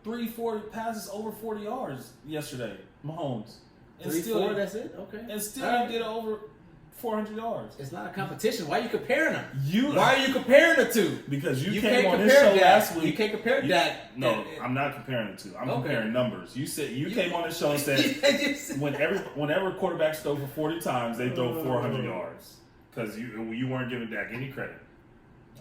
three, four passes over 40 yards yesterday, Mahomes. And 3-4, that's it? Okay. And still didn't get over 400 yards. It's not a competition. Why are you comparing them? Why are you comparing the two? Because you came on this show last week. You can't compare Dak. No, I'm not comparing the two. I'm comparing numbers. You said you came on this show and said whenever quarterbacks throw for 40 times, they throw 400 yards. Because you weren't giving Dak any credit.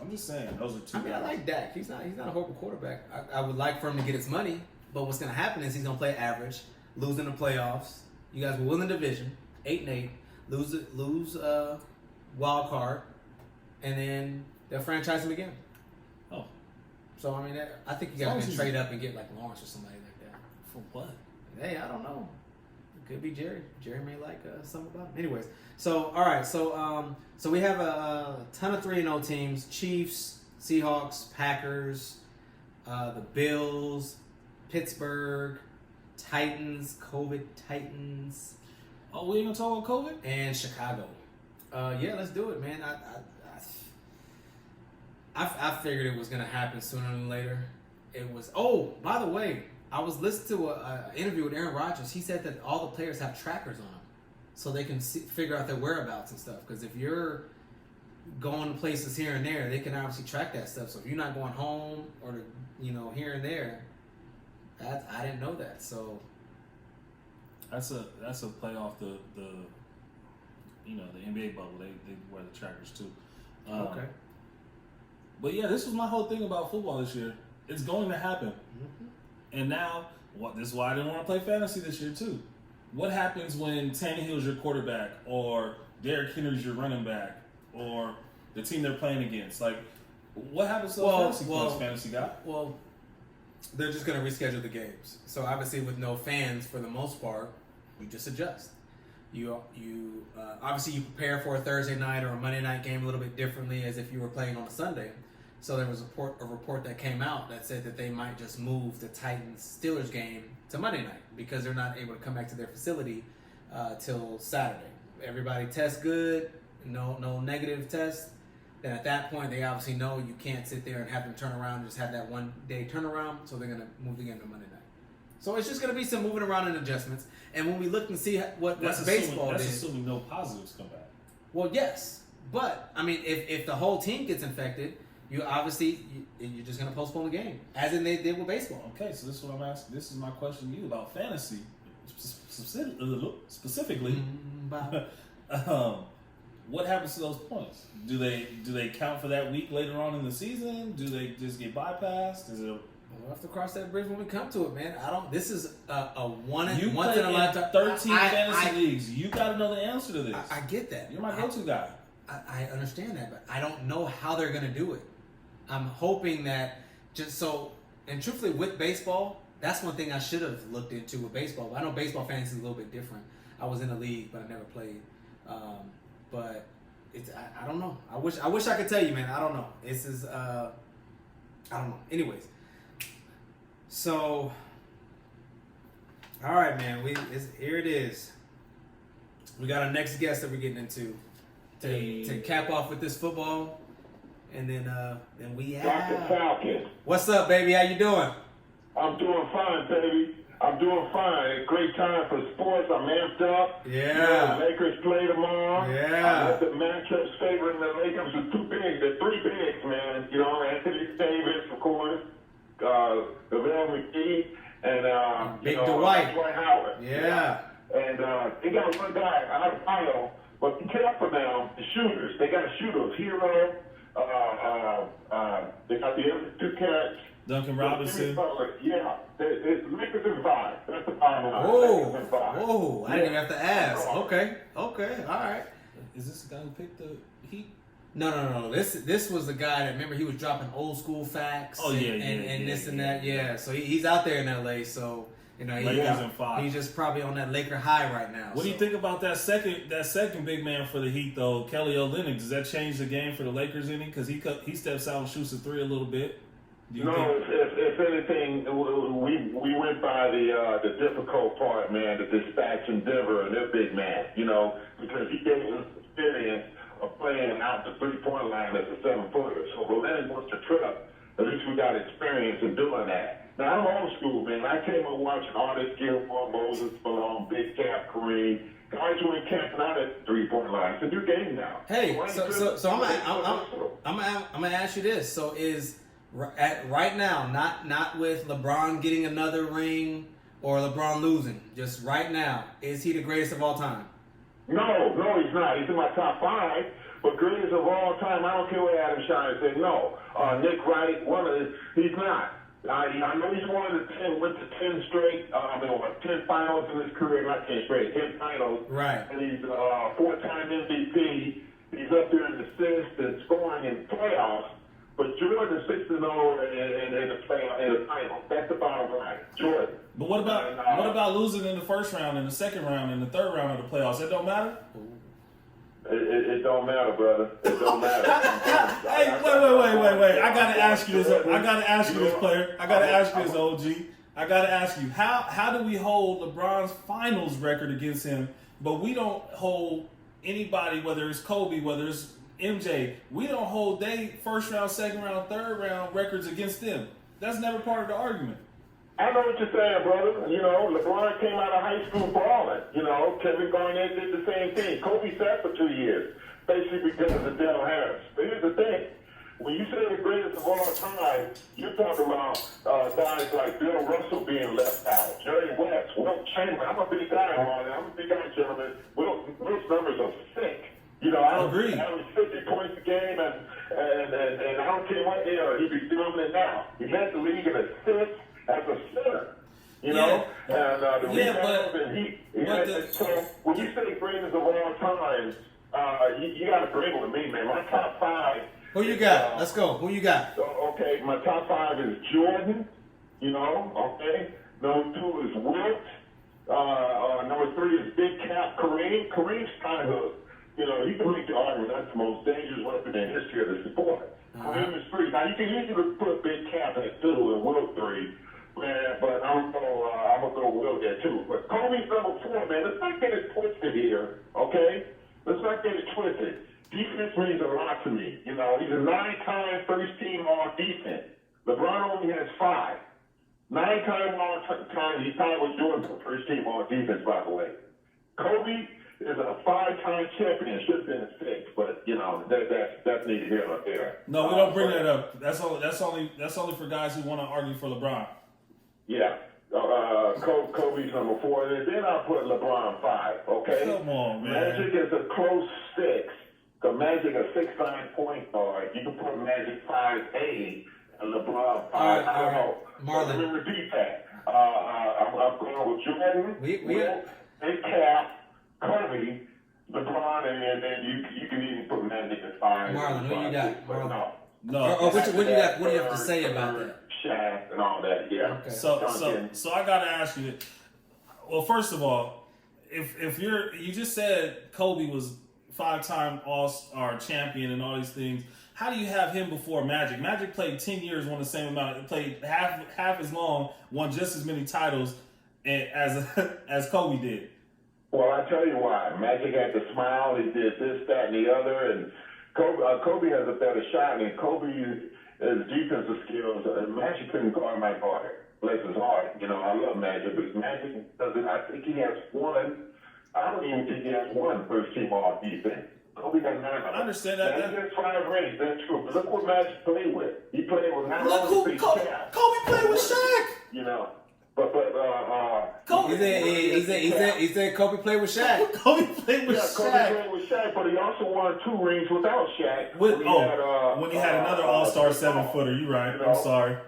I'm just saying, those are two. I mean, I like Dak. He's not a horrible quarterback. I would like for him to get his money, but what's going to happen is he's going to play average, lose in the playoffs. You guys will win the division, 8-8, lose wild card, and then they'll franchise him again. Oh, So I mean, I think you As long guys as can he's- trade up and get like Lawrence or somebody like that. for what? Hey, I don't know. It could be Jerry. Jerry may like something about him. Anyways, so all right, so we have a ton of 3-0 teams: Chiefs, Seahawks, Packers, the Bills, Pittsburgh, Titans, COVID Titans, Oh, we ain't gonna talk about COVID? and Chicago. Yeah, let's do it, man. I figured it was gonna happen sooner than later. It was. Oh, by the way, I was listening to an interview with Aaron Rodgers. He said that all the players have trackers on them, so they can figure out their whereabouts and stuff. Because if you're going to places here and there, they can obviously track that stuff. So if you're not going home or here and there, I didn't know that. So That's a play off the NBA bubble. They wear the trackers too. okay. But yeah, this was my whole thing about football this year. It's going to happen. Mm-hmm. And now, this is why I didn't want to play fantasy this year too. What happens when Tannehill's your quarterback, or Derrick Henry's your running back, or the team they're playing against? Like, what happens to those fantasy points, fantasy guy? Well, they're just going to reschedule the games. So obviously, with no fans for the most part, you just adjust. You obviously you prepare for a Thursday night or a Monday night game a little bit differently as if you were playing on a Sunday. So there was a report that came out that said that they might just move the Titans-Steelers game to Monday night because they're not able to come back to their facility till Saturday. Everybody tests good, no negative tests. Then at that point, they obviously know you can't sit there and have them turn around and just have that one-day turnaround, so they're going to move the game to Monday night. So it's just going to be some moving around and adjustments. And when we look and see what baseball That's did, assuming no positives come back. well, yes. But, I mean, if the whole team gets infected, you're just going to postpone the game, as in they did with baseball. Okay, so this is what I'm asking. This is my question to you about fantasy, specifically. What happens to those points? Do they count for that week later on in the season? Do they just get bypassed? Is it? We'll have to cross that bridge when we come to it, man. This is a once You in play a lifetime. 13 fantasy leagues. You got to know the answer to this. I get that. You're my go-to guy. I understand that, but I don't know how they're going to do it. I'm hoping that and truthfully with baseball, that's one thing I should have looked into with baseball. I know baseball fantasy is a little bit different. I was in a league, but I never played. But I don't know. I wish I could tell you, man. I don't know. I don't know. Anyways, so all right, man. Here it is. We got our next guest that we're getting into to cap off with this football, and then we have Dr. Falcon. What's up, baby? How you doing? I'm doing fine, baby. I'm doing fine. Great time for sports. I'm amped up. Yeah. You know, the Lakers play tomorrow. Yeah. I love the matchups favoring the Lakers are too big. They're three bigs, man. You know, Anthony Davis, of course, Lavelle McGee, and Big Dwight. Dwight Howard. Yeah. And they got one guy out of Ohio, but be careful now. The shooters. They got shooters. Hero. They got the other two cats. Duncan Robinson. Yeah, it's Lakers and vibe. That's the bottom line. Whoa. Lakers and vibe. Whoa. I didn't even have to ask. Okay. All right. Is this the guy who picked the Heat? No. This was the guy that, remember, he was dropping old school facts. Oh, yeah, and this and that. Yeah. So he's out there in LA. So Lakers and 5. he's just probably on that Laker high right now. What do you think about that second big man for the Heat though, Kelly Olynyk? Does that change the game for the Lakers any? Because he steps out and shoots a three a little bit. No, if anything, we went by the difficult part, man, the dispatch in Denver and their big man, because he gave us experience of playing out the three-point line as a 7-footer. So Olynyk wants to trip. At least we got experience in doing that. Now, I'm old school, man. I came up watching Artist Gilmore, Moses Malone, Big Cap, Kareem. Guys who ain't camping out at the three-point line. It's a new game now. Hey, so I'm gonna ask you this. So is right now, not with LeBron getting another ring or LeBron losing, just right now, is he the greatest of all time? No, he's not. He's in my top 5. But greatest of all time, I don't care what Adam Shine said. No, Nick Wright, he's not. I know he's went to 10 straight, 10 finals in his career, not 10 straight, 10 finals. Right. And he's 4-time MVP. He's up there in assists and scoring in playoffs. But Jordan is 6-0 in the finals. That's the bottom line. Jordan. But what about losing in the first round, in the second round, in the third round of the playoffs? That don't matter? It don't matter, brother. It don't matter. Hey, wait. I gotta ask you this. I gotta ask you this, player. I gotta ask you this, OG. I gotta ask you, how do we hold LeBron's finals record against him, but we don't hold anybody, whether it's Kobe, whether it's MJ, we don't hold they first round, second round, third round records against them? That's never part of the argument. I know what you're saying, brother. You know, LeBron came out of high school balling. You know, Kevin Garnett did the same thing. Kobe sat for 2 years, basically because of Dale Harris. But here's the thing. When you say the greatest of all time, you're talking about guys like Bill Russell being left out, Jerry West, Wilt Chamberlain. I'm a big guy, Marlon. I'm a big guy, gentlemen. Wilt's numbers are sick. You know, I agree. Average 50 points a game, and I don't care what era he'd be doing it now. He led the league in assists as a center. You know, and the rebounds, and he so when you say greatest of all time, you got to bring it with me, man. My top five. Who you got? Let's go. Who you got? Okay, my top five is Jordan. You know, okay. Number 2 is Wilt. Number 3 is Big Cap Kareem. Kareem's kind of, you know, you can make the argument that's the most dangerous weapon in the history of the sport. Kareem is 3. Now, you can easily put Big Cap at 2 and Wilt 3. Man, but I'm gonna go Wilt there too. But Kobe's number 4, man. Let's not get it twisted here, okay? Let's not get it twisted. Defense means a lot to me. You know, he's a 9-time first-team all-defense. LeBron only has 5. 9-time all-time. He's tied with Jordan for first-team all-defense, by the way. Kobe is a 5-time champion. Should have been a 6, but you know that's neither here nor there. No, we don't bring that up. That's only for guys who want to argue for LeBron. Yeah. Kobe's number 4. And then I'll put LeBron 5, okay? Come on, man. Magic is a close 6. Because Magic a 6'9" point guard. You can put Magic 5'8" and LeBron 5. All right. Marlon. Let me repeat that. I'm going with Jordan, Wilt, and Cap, Kobe, LeBron, and then you can even put Magic at 5. Marlon, who you got? Marlon. No. What do you have to say about that? Shaq and all that, yeah. Okay. So I gotta ask you. Well, first of all, if you just said Kobe was 5-time All-Star champion and all these things, how do you have him before Magic? Magic played 10 years, won the same amount, played half as long, won just as many titles as Kobe did. Well, I tell you why. Magic had the smile. He did this, that, and the other, and Kobe has a better shot, and Kobe's defensive skills, Magic couldn't guard my guard. Bless his heart. You know, I love Magic, but Magic doesn't. I think he has one. I don't even think he has one first-team all-defense. Kobe got 9. I understand that. He has 5 rings. That's true. But look what Magic played with. He played with not Look who only Kobe played with Shaq. You know, but Kobe. He said Kobe played with Shaq. Kobe played with Kobe Shaq. played with Shaq, but he also won 2 rings without Shaq. When he had another All-Star 7-footer. You're right. You know? I'm sorry.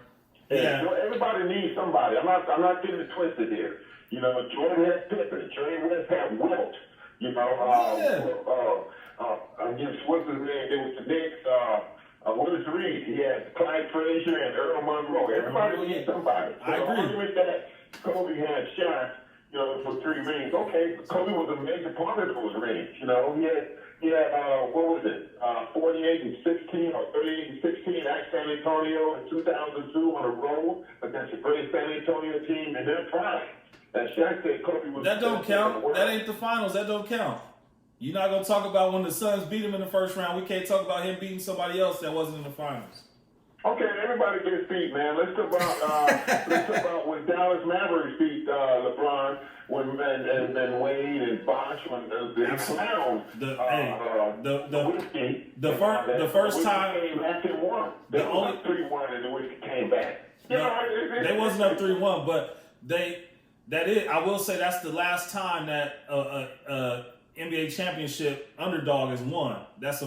Yeah. So everybody needs somebody. I'm not getting it twisted here. You know, Jordan had Pippen. Jerry West had Wilt. You know, what's his name? It was the Knicks. Willis Reed. He had Clyde Frazier and Earl Monroe. Everybody needs somebody. So I agree. The argument that Kobe had Shaq, you know, for 3 rings. Okay, Kobe was a major part of those rings. You know, he had what was it? 48 and 16 or 38 and 16 at San Antonio in 2002 on a road against the great San Antonio team in their prime. And Shaq said Kobe was. That don't count. That ain't the finals. That don't count. You're not gonna talk about when the Suns beat him in the first round. We can't talk about him beating somebody else that wasn't in the finals. Okay, everybody gets beat, man. Let's talk about when Dallas Mavericks beat LeBron, and Wade and Bosh when they clowned the first time came back and won. They were up 3-1 and the Whiskey came back. They wasn't up 3-1, but I will say that's the last time that NBA championship underdog has won. That's the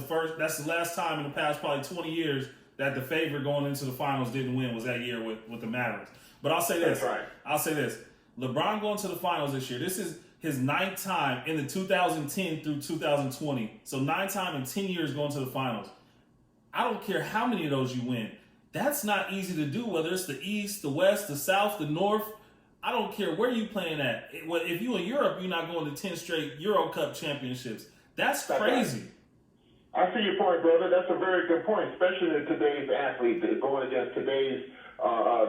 last time in the past probably 20 years that the favorite going into the finals didn't win, was that year with the Mavericks. But I'll say this. That's right. I'll say this. LeBron going to the finals this year. This is his 9th time in the 2010 through 2020. So 9 times in 10 years going to the finals. I don't care how many of those you win. That's not easy to do, whether it's the East, the West, the South, the North. I don't care where you playing at. If you in Europe, you're not going to 10 straight Euro Cup championships. That's crazy. I see your point, brother. That's a very good point, especially in today's athlete, going against today's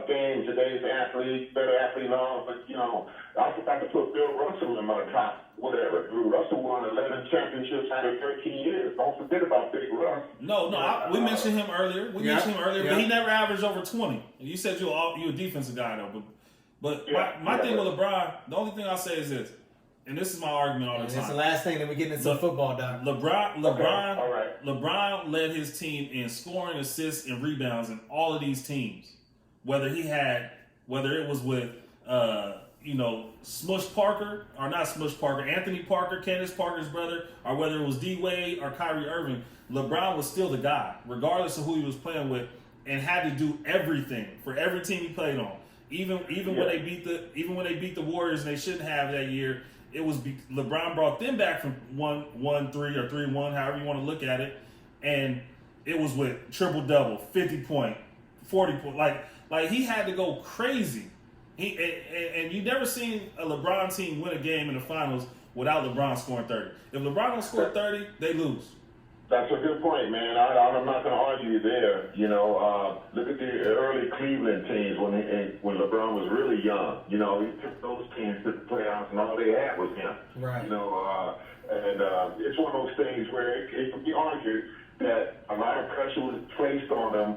game, today's athlete, better athlete and all. But, I forgot to put Bill Russell in my top, whatever. Russell won 11 championships out of 13 years. Don't forget about Big Russ. We mentioned him earlier. But he never averaged over 20. And you said you're a defensive guy, though. But my thing with LeBron, the only thing I'll say is this, and this is my argument all the time. It's the last thing that we get into football, Doc. LeBron led his team in scoring, assists, and rebounds in all of these teams. Whether it was with Smush Parker, or not Smush Parker, Anthony Parker, Candace Parker's brother, or whether it was D Wade or Kyrie Irving, LeBron was still the guy, regardless of who he was playing with, and had to do everything for every team he played on. Even when they beat the Warriors and they shouldn't have that year, it was LeBron brought them back from 1-3 or 3-1, however you want to look at it, and it was with triple double, 50 point, 40 point, like he had to go crazy. And you never seen a LeBron team win a game in the finals without LeBron scoring 30. If LeBron don't score 30, they lose. That's a good point, man. I'm not going to argue there. Look at the early Cleveland teams when LeBron was really young. He took those teams to the playoffs, and all they had was him. Right. It's one of those things where it can be argued that a lot of pressure was placed on him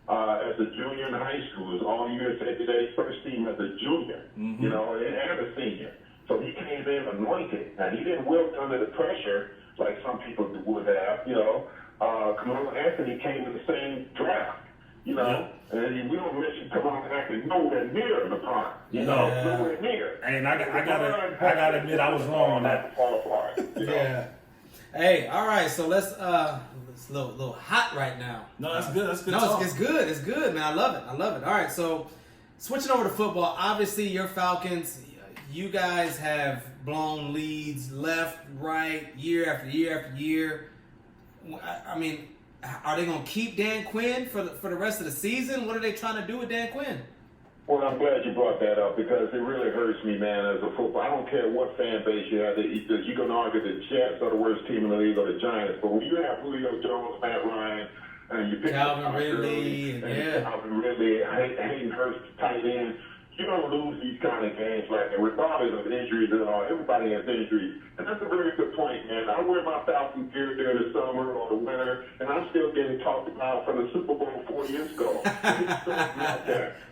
as a junior in high school. It was all USA Today's first team as a junior, and a senior. So he came in anointed, and he didn't wilt under the pressure like some people would have, Carmelo Anthony came in the same draft, and we don't mention Carmelo Anthony nowhere near the prime, nowhere near. And I gotta admit I was wrong on that. Fall apart. Yeah. Hey, all right, so it's a little hot right now. No, that's good. That's good. No, it's good. It's good, man. I love it. All right, so switching over to football. Obviously, your Falcons, you guys have blown leads left, right, year after year after year. I mean, are they going to keep Dan Quinn for the rest of the season? What are they trying to do with Dan Quinn? Well, I'm glad you brought that up because it really hurts me, man, as a football. I don't care what fan base you have. You can argue the Jets are the worst team in the league or the Giants, but when you have Julio Jones, Matt Ryan, and you pick Calvin Ridley, Calvin Ridley, Hayden Hurst, tight end, you don't lose these kind of games like that, regardless of injuries and all. Everybody has injuries. And that's a very good point, man. I wear my Falcon gear during the summer or the winter, and I'm still getting talked about from the Super Bowl 4 years ago.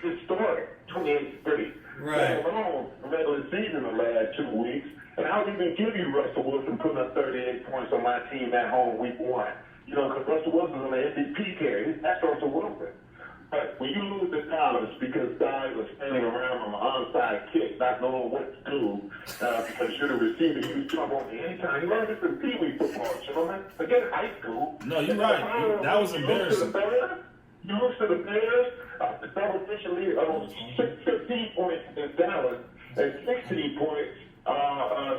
Historic, 28-3. Right. Let alone the regular season the last 2 weeks. And I'll even give you Russell Wilson putting up 38 points on my team at home week 1. Because Russell Wilson's on the MVP carry. That's Russell Wilson. But when you lose the Dallas because guys are standing around on the onside kick, not knowing what to do, because you're the receiver, you jump on anytime. You learn this in Pee Wee football, gentlemen. Forget high school. No, you're right. That was embarrassing. You lose to the Bears, the double officially 15 points against Dallas and 16 points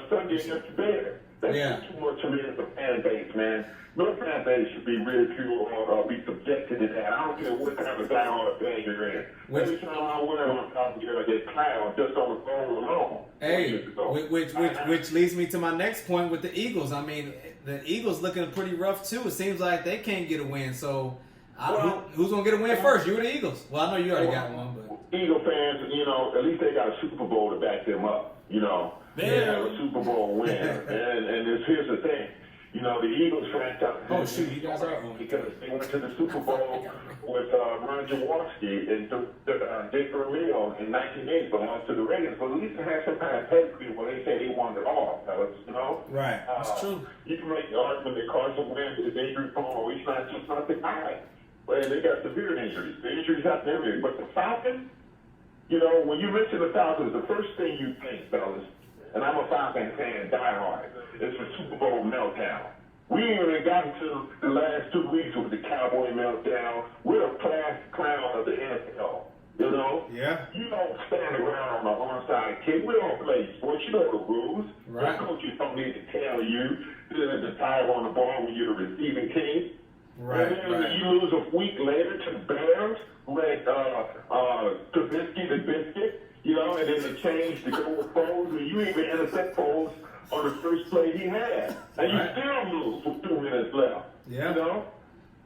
Sunday against the Bears. That's too much for me as a fan base, man. No fan base should be ridiculed or be subjected to that. I don't care what kind of guy on the bag you're in. Every time I wear on top of I get clown just on the phone alone. Hey, which leads me to my next point with the Eagles. I mean, the Eagles looking pretty rough too. It seems like they can't get a win. So, who's gonna get a win first? You or the Eagles? Well, I know you already got one, but Eagle fans, at least they got a Super Bowl to back them up. They have a Super Bowl win, and here's the thing. The Eagles franchise. Oh, shoot, you guys are because they went to the Super Bowl with Ron Jaworski and Dick Vermeil in 1980, belongs to the Ravens. But at least they had some kind of pedigree where they say they won it all, fellas, Right, that's true. You can make the argument that Carson Wentz is injury prone. He's not the guy. But they got severe injuries. The injuries happen everywhere. But the Falcons, when you mention the Falcons, the first thing you think, fellas, and I'm a Falcon fan, diehard, it's a Super Bowl meltdown. We ain't even gotten to the last 2 weeks with the Cowboy meltdown. We're a class clown of the NFL. Yeah. You don't stand around on the onside kick. We don't play sports. You know the rules. Right. change to go with Foles, and you even intercept Foles on the first play he had. And you still lose with 2 minutes left. Yeah. You know?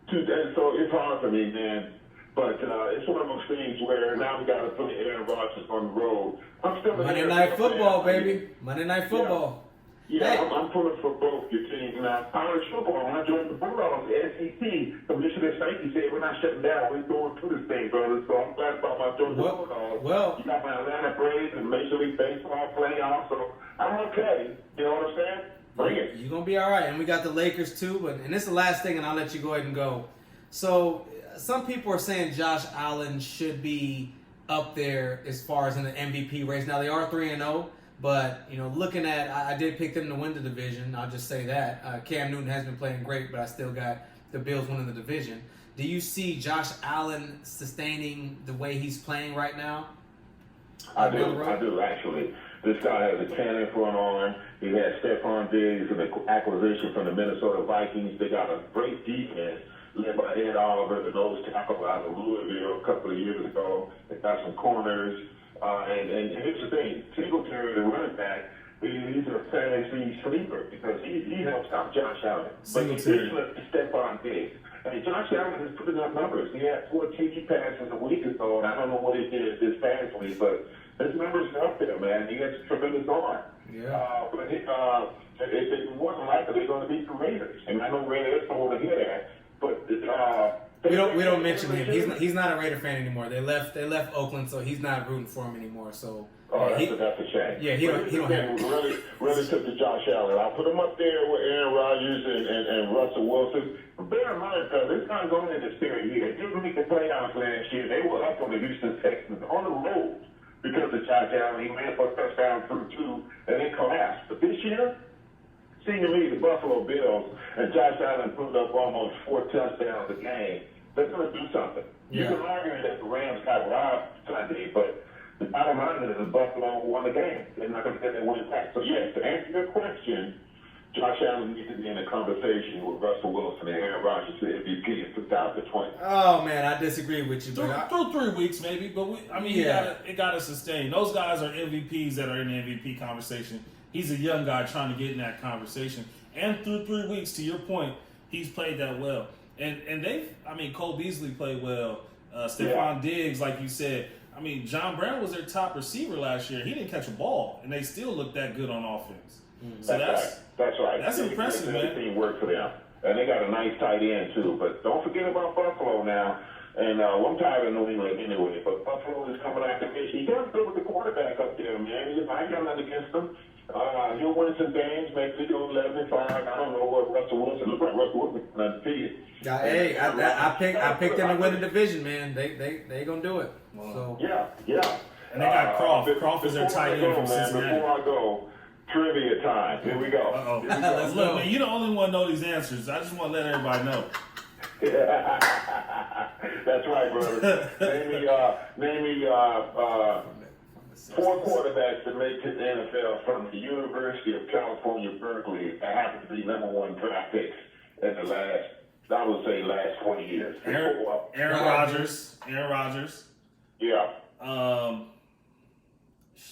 And so it's hard for me, man. But it's one of those things where now we got to put Aaron Rodgers on the road. I'm still Monday Night Football, baby. Monday Night Football. Yeah, Hey. I'm pulling for both your teams. Now, college football, when I joined the Bulldogs, the SEC, Commissioner Sankey said, we're not shutting down. We're going through this thing, brother. So I'm glad about my joining the Bulldogs. Well, you got my Atlanta Braves and Major League Baseball playoffs, so I'm okay. You know what I'm saying? Bring it. you're going to be all right. And we got the Lakers, too. And this is the last thing, and I'll let you go ahead and go. So some people are saying Josh Allen should be up there as far as in the MVP race. Now, they are 3-0. But, you know, looking at, I did pick them to win the division. I'll just say that. Cam Newton has been playing great, but I still got the Bills winning the division. Do you see Josh Allen sustaining the way he's playing right now? I do, actually. This guy has a cannon for an arm. He has Stephon Diggs and the acquisition from the Minnesota Vikings. They got a great defense led by Ed Oliver, the nose tackle out of Louisville a couple of years ago. They got some corners. And here's the thing, Singletary, the running back, he's a fantasy sleeper because he helps out Josh Allen. But he did let Stephon Diggs. I mean, Josh Allen is putting up numbers. He had 4 TD passes a week ago, and I don't know what he did this past week, but his numbers are up there, man. He has a tremendous arm. Yeah. But it wasn't likely they're going to beat the Raiders. And I know Raiders don't want to hear that, but we don't mention him. He's not a Raider fan anymore. They left Oakland, so he's not rooting for him anymore. So that's a shame. Yeah, he don't have really took to Josh Allen. I'll put him up there with Aaron Rodgers and Russell Wilson. But bear in mind, it's not going into the third year. They didn't make the playoffs last year. They were up on the Houston Texans on the road because of Josh Allen. He ran for a touchdown through 2, and they collapsed. But this year, seeing to me, the Buffalo Bills and Josh Allen put up almost 4 touchdowns a game. They're going to do something. You can argue that the Rams got robbed Sunday, but the bottom line is Buffalo won the game. They're not going to get their win back. So, yes, to answer your question, Josh Allen needs to be in a conversation with Russell Wilson and Aaron Rodgers for MVP in 2020. Oh, man, I disagree with you. Through 3 weeks, maybe. But, it got to sustain. Those guys are MVPs that are in the MVP conversation. He's a young guy trying to get in that conversation. And through 3 weeks, to your point, he's played that well. And Cole Beasley played well. Stephon Diggs, like you said. John Brown was their top receiver last year. He didn't catch a ball, and they still looked that good on offense. Mm-hmm. So that's right. That's impressive, man. Everything worked for them. And they got a nice tight end, too. But don't forget about Buffalo now. And I'm tired of New England anyway. But Buffalo is coming after me. He does good with the quarterback up there, man. I got nothing against him. He'll win some games, maybe he goes 11-5. I don't know what Russell Wilson looks like. Russell Wilson undefeated. Hey, I picked them to win the division, man. They gonna do it. So yeah. And they got Croft. Croft is their tight end from Cincinnati. Before I go, trivia time. Here we go. Uh-oh. Here we go. Look, man, you're the only one know these answers. I just want to let everybody know. That's right, brother. Name me 4 quarterbacks that make it to the NFL from the University of California, Berkeley, that happen to be #1 draft picks in the last 20 years. Aaron Rodgers. Yeah. Cal?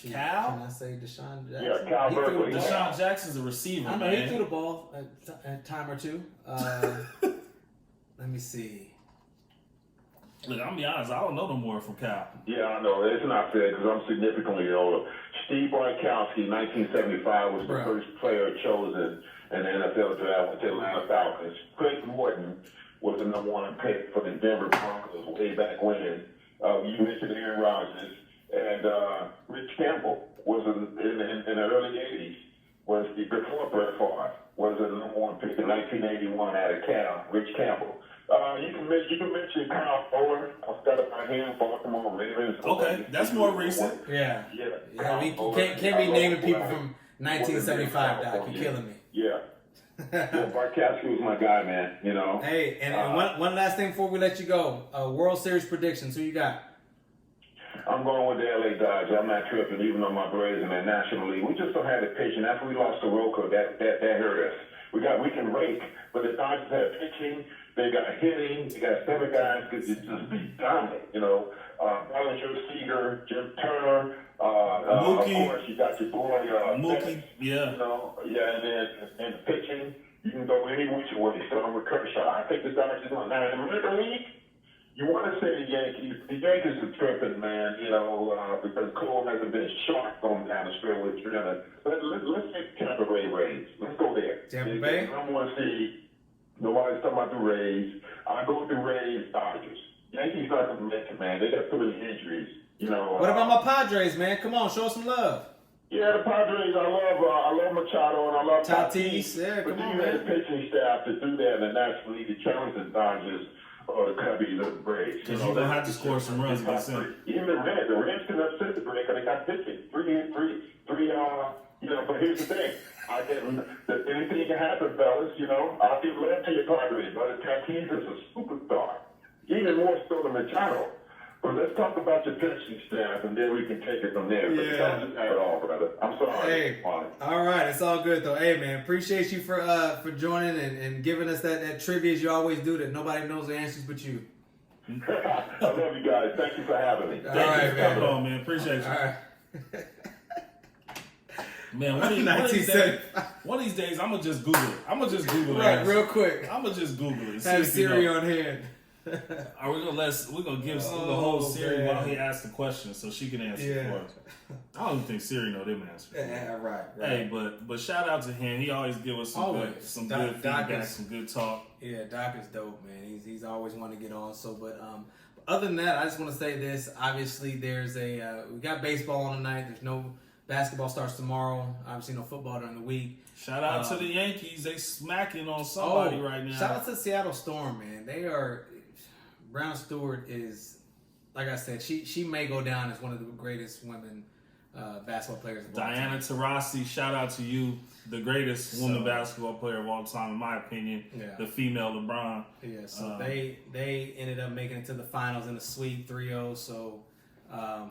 Can I say Deshaun Jackson? Yeah, Cal Berkeley. Deshaun Jackson's a receiver, I know man. he threw the ball a time or two. Let me see. Look, I'm gonna be honest. I don't know no more from Cal. Yeah, I know. It's not fair because I'm significantly older. Steve Bartkowski, 1975, was the first player chosen in the NFL draft with the Atlanta Falcons. Craig Morton was the #1 pick for the Denver Broncos way back when. You mentioned Aaron Rodgers. And Rich Campbell was in the early 80s, was before Brett Favre, was the #1 pick in 1981 out of Cal, Rich Campbell. You can mention Kyle Fuller. I forgot about him, Baltimore Ravens. Okay, that's more recent. Yeah. We can't be naming people from 1975, Doc. You're killing me. Yeah. Bartkowski was my guy, man. You know. Hey, and one last thing before we let you go. World Series predictions. Who you got? I'm going with the LA Dodgers. I'm not tripping, even though my Braves in the National League. We just don't have the patience. After we lost to Roca, that hurt us. We can rake, but the Dodgers have pitching, they got hitting, they got 7 guys could just be dominant, you know. Marlon Seager, Jim Turner, of course you got your boy Mookie, yeah. You know, and pitching, you can go any which way, starting with Kershaw. I think the Dodgers are now in the American League. You want to say the Yankees? The Yankees are tripping, man. You know, because Cole hasn't been sharp going down the stretch with 300. Let's take Tampa Bay Rays. Let's go there. Tampa Bay. I want to see. Nobody's talking about the Rays. I go with the Rays, Dodgers. Yankees not going to make it, man. They got too many injuries. You know. What about my Padres, man? Come on, show us some love. Yeah, the Padres. I love Machado and I love Tatis. Yeah, but come on, you had man. the pitching staff to do that, and that's really the challenge the Dodgers or the Cubbies or the Braves. Because you're going to have to score some runs against them. Even the Reds can upset the Braves because they got pitching. Three, you know, but here's the thing. Anything can happen, fellas, you know. I'll give love to your Padres, but Tatis is a superstar. Even more so than Machado. But let's talk about your pitching staff, and then we can take it from there. But Yeah. don't just have it all, brother. I'm sorry. Hey, all right, it's all good though. Hey, man, appreciate you for joining and giving us that trivia as you always do that nobody knows the answers but you. I love you guys. Thank you for having me. All right, man. Come on, man. Appreciate you. All right. Man, one of these days, I'm going to just Google it. Right, real quick. I'm going to just Google it. Have Siri on hand. Are we gonna give the whole Siri while he asks the question so she can answer it for us? I don't even think Siri know them answers. Yeah, right. Hey, but shout out to him. He always give us some good feedback, some good talk. Yeah, Doc is dope, man. He's always wanted to get on. So, but other than that, I just want to say this. Obviously, there's we got baseball on tonight. There's no basketball starts tomorrow. Obviously, no football during the week. Shout out to the Yankees. They smacking on somebody right now. Shout out to the Seattle Storm, man. They are. Brown Stewart is, like I said, she may go down as one of the greatest women basketball players of all time. Diana Taurasi, shout out to you, the greatest woman basketball player of all time, in my opinion. Yeah. The female LeBron. Yeah, so they ended up making it to the finals in the sweep 3-0. So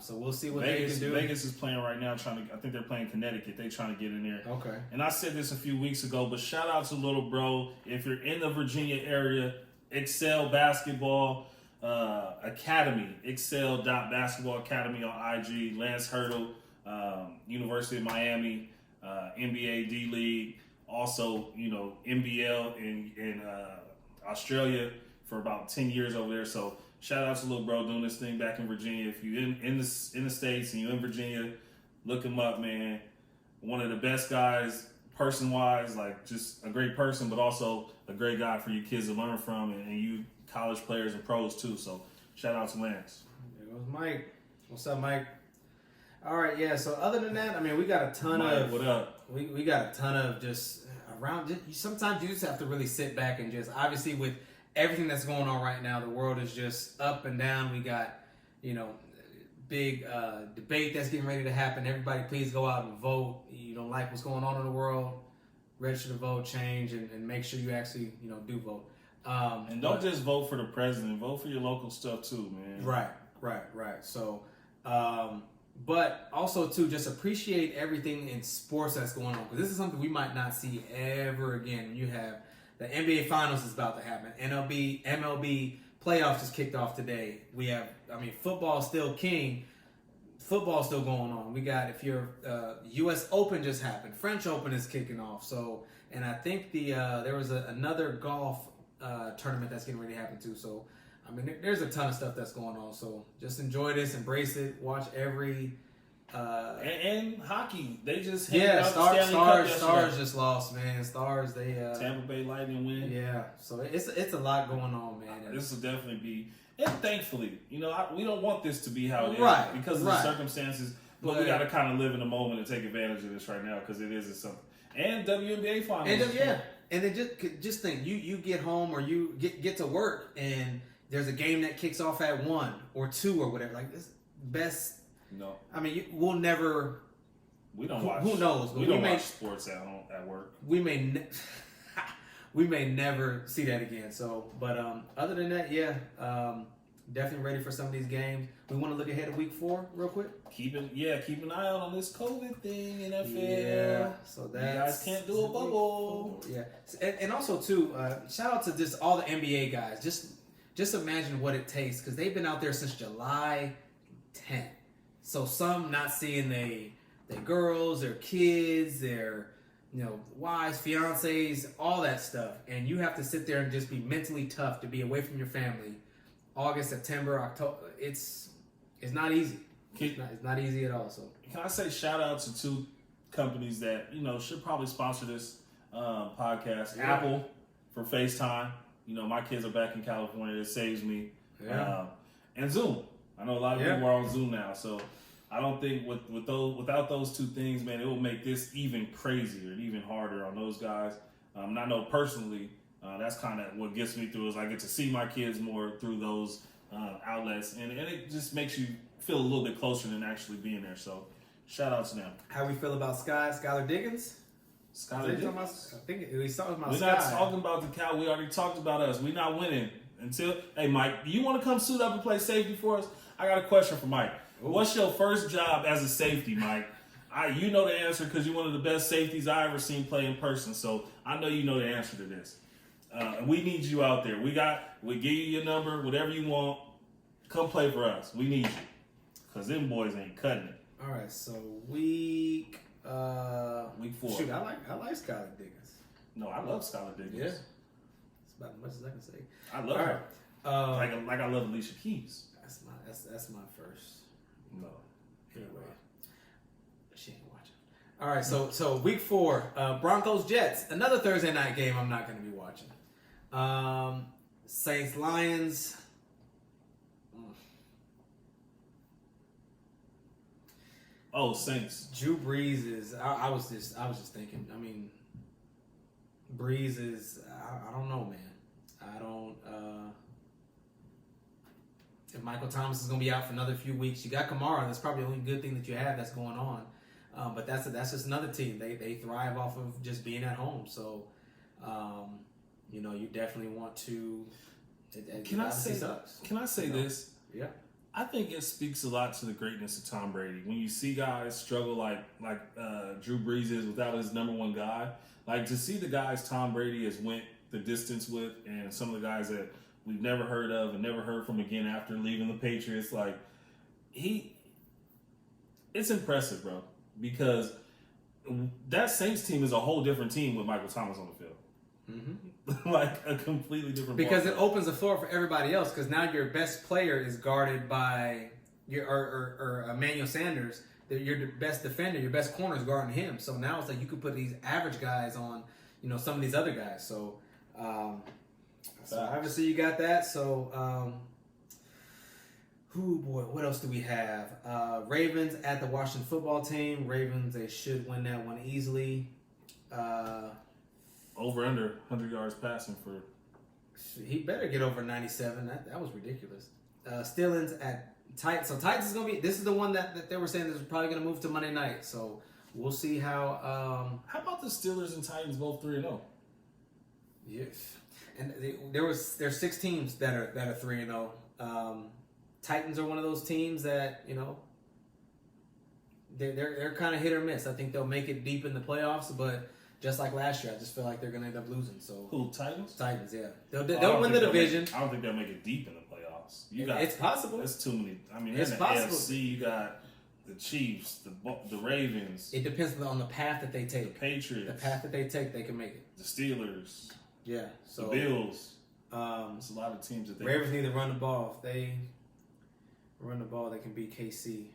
we'll see what they can do. Vegas is playing right now. I think they're playing Connecticut. They're trying to get in there. Okay. And I said this a few weeks ago, but shout out to little bro. If you're in the Virginia area, Excel Basketball Academy, Excel.Basketball Academy on IG, Lance Hurdle, University of Miami, NBA D League, also, you know, NBL in Australia for about 10 years over there. So shout out to little bro doing this thing back in Virginia. If you in the States and you in Virginia, look him up, man. One of the best guys, person-wise, like just a great person, but also a great guy for you kids to learn from, and you college players and pros too. So shout out to Lance. There goes Mike. What's up, Mike? All right, yeah. So other than that, I mean, we got a ton Mike, what up? We got a ton of just around. Sometimes you just have to really sit back and just, obviously with everything that's going on right now, the world is just up and down. We got, you know, big debate that's getting ready to happen. Everybody, please go out and vote. You don't like what's going on in the world, register to vote, change, and make sure you actually, you know, do vote. And don't just vote for the president. Vote for your local stuff too, man. Right. So, but also too, just appreciate everything in sports that's going on, because this is something we might not see ever again. You have the NBA Finals is about to happen. MLB playoffs just kicked off today. We have, I mean, football is still king. Football still going on. We got, if you're U.S. Open just happened. French Open is kicking off. So, and I think there was another golf tournament that's getting ready to happen too. So, I mean, there's a ton of stuff that's going on. So, just enjoy this, embrace it, watch every. And hockey, they just Stars just lost, man. Stars, they Tampa Bay Lightning win. Yeah, so it's a lot going on, man. This will definitely be, and thankfully, you know, we don't want this to be how it is, right, because of the circumstances. But we got to kind of live in the moment and take advantage of this right now, because it is something. And WNBA finals. And then just think, you get home or you get to work and there's a game that kicks off at 1 or 2 or whatever. Like, this best. No. I mean, we'll never. We don't watch. Who knows? We don't watch sports at work. We may never see that again. So, but other than that, yeah. Definitely ready for some of these games. We want to look ahead to week 4 real quick. Keep an eye out on this COVID thing, NFL. Yeah, so that you guys can't do a bubble. Yeah, and also too, shout out to just all the NBA guys. Just imagine what it takes because they've been out there since July 10th. So some not seeing their girls, their kids, their wives, fiancés, all that stuff, and you have to sit there and just be mentally tough to be away from your family. August, September, October, it's not easy. It's not easy at all. So can I say shout out to 2 companies that should probably sponsor this podcast? Yeah. Apple for FaceTime. My kids are back in California. It saves me. Yeah. And Zoom. I know a lot of Yeah. people are on Zoom now, so I don't think without those 2 things, man, it will make this even crazier and even harder on those guys. And I know personally, that's kind of what gets me through is I get to see my kids more through those outlets, and it just makes you feel a little bit closer than actually being there. So shout out to them. how we feel about Skylar Diggins? Skylar Diggins. I think we talking about We're Sky. not talking about the Cow. We already talked about us. We're not winning until. Hey, Mike, do you want to come suit up and play safety for us? I got a question for Mike. Ooh. What's your first job as a safety, Mike? You know the answer because you're one of the best safeties I ever seen play in person. So I know you know the answer to this. And we need you out there. We give you your number, whatever you want. Come play for us. We need you because them boys ain't cutting it. All right, so week 4. Shoot, I like Skylar Diggins. No, I love Skylar Diggins. Yeah, it's about as much as I can say. I love All her. right, Like I love Alicia Keys. that's my first. No. Anyway, she ain't watching. All right, so week 4, Broncos Jets, another Thursday night game. I'm not going to be watching. Saints Lions. Oh, Saints. Drew Brees is. I was just thinking. I mean, Brees is. I don't know, man. I don't. If Michael Thomas is going to be out for another few weeks, you got Kamara. That's probably the only good thing that you have that's going on. But that's just another team. They thrive off of just being at home. So, you definitely want to. Can I say this? Yeah. I think it speaks a lot to the greatness of Tom Brady. When you see guys struggle like Drew Brees is without his number 1 guy, like to see the guys Tom Brady has went the distance with, and some of the guys that we've never heard of and never heard from again after leaving the Patriots, like it's impressive, bro. Because that Saints team is a whole different team with Michael Thomas on the field. Mm-hmm. Like a completely different. Because it opens the floor for everybody else. Because now your best player is guarded by or Emmanuel Sanders. You're the best defender. Your best corner is guarding him. So now it's like you could put these average guys on, some of these other guys. So, obviously you got that. So, what else do we have? Ravens at the Washington football team. Ravens, they should win that one easily. Over under 100 yards passing for. He better get over 97. That was ridiculous. Steelers at Titans. So Titans is gonna be. This is the one that they were saying is probably gonna move to Monday night. So we'll see how. How about the Steelers and Titans both 3-0? Yes. And there's 6 teams that are 3-0. Titans are one of those teams that they're kind of hit or miss. I think they'll make it deep in the playoffs, but just like last year, I just feel like they're gonna end up losing. So who, Titans? Titans, yeah, they'll win the division. I don't think they'll make it deep in the playoffs. It's possible. There's too many. I mean, It's in the possible. AFC, you got the Chiefs, the Ravens. It depends on the path that they take. The Patriots. The path that they take, they can make it. The Steelers. Yeah. So the Bills. Um, There's a lot of teams that they. Ravens need to run the ball. If they run the ball, they can beat KC.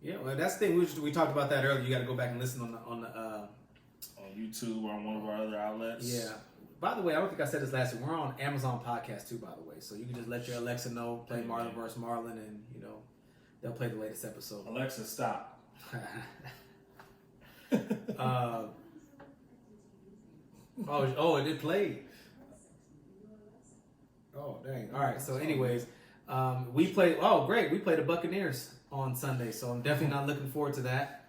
Yeah, well, that's the thing. We talked about that earlier. You got to go back and listen on YouTube or on one of our other outlets. Yeah. By the way, I don't think I said this last week. We're on Amazon Podcast too, by the way. So you can just let your Alexa know, play Marlon versus Marlon, and they'll play the latest episode. Alexa, stop. It played. Oh, dang. All right. So, anyways, we play. Oh, great. We play the Buccaneers on Sunday, so I'm definitely not looking forward to that.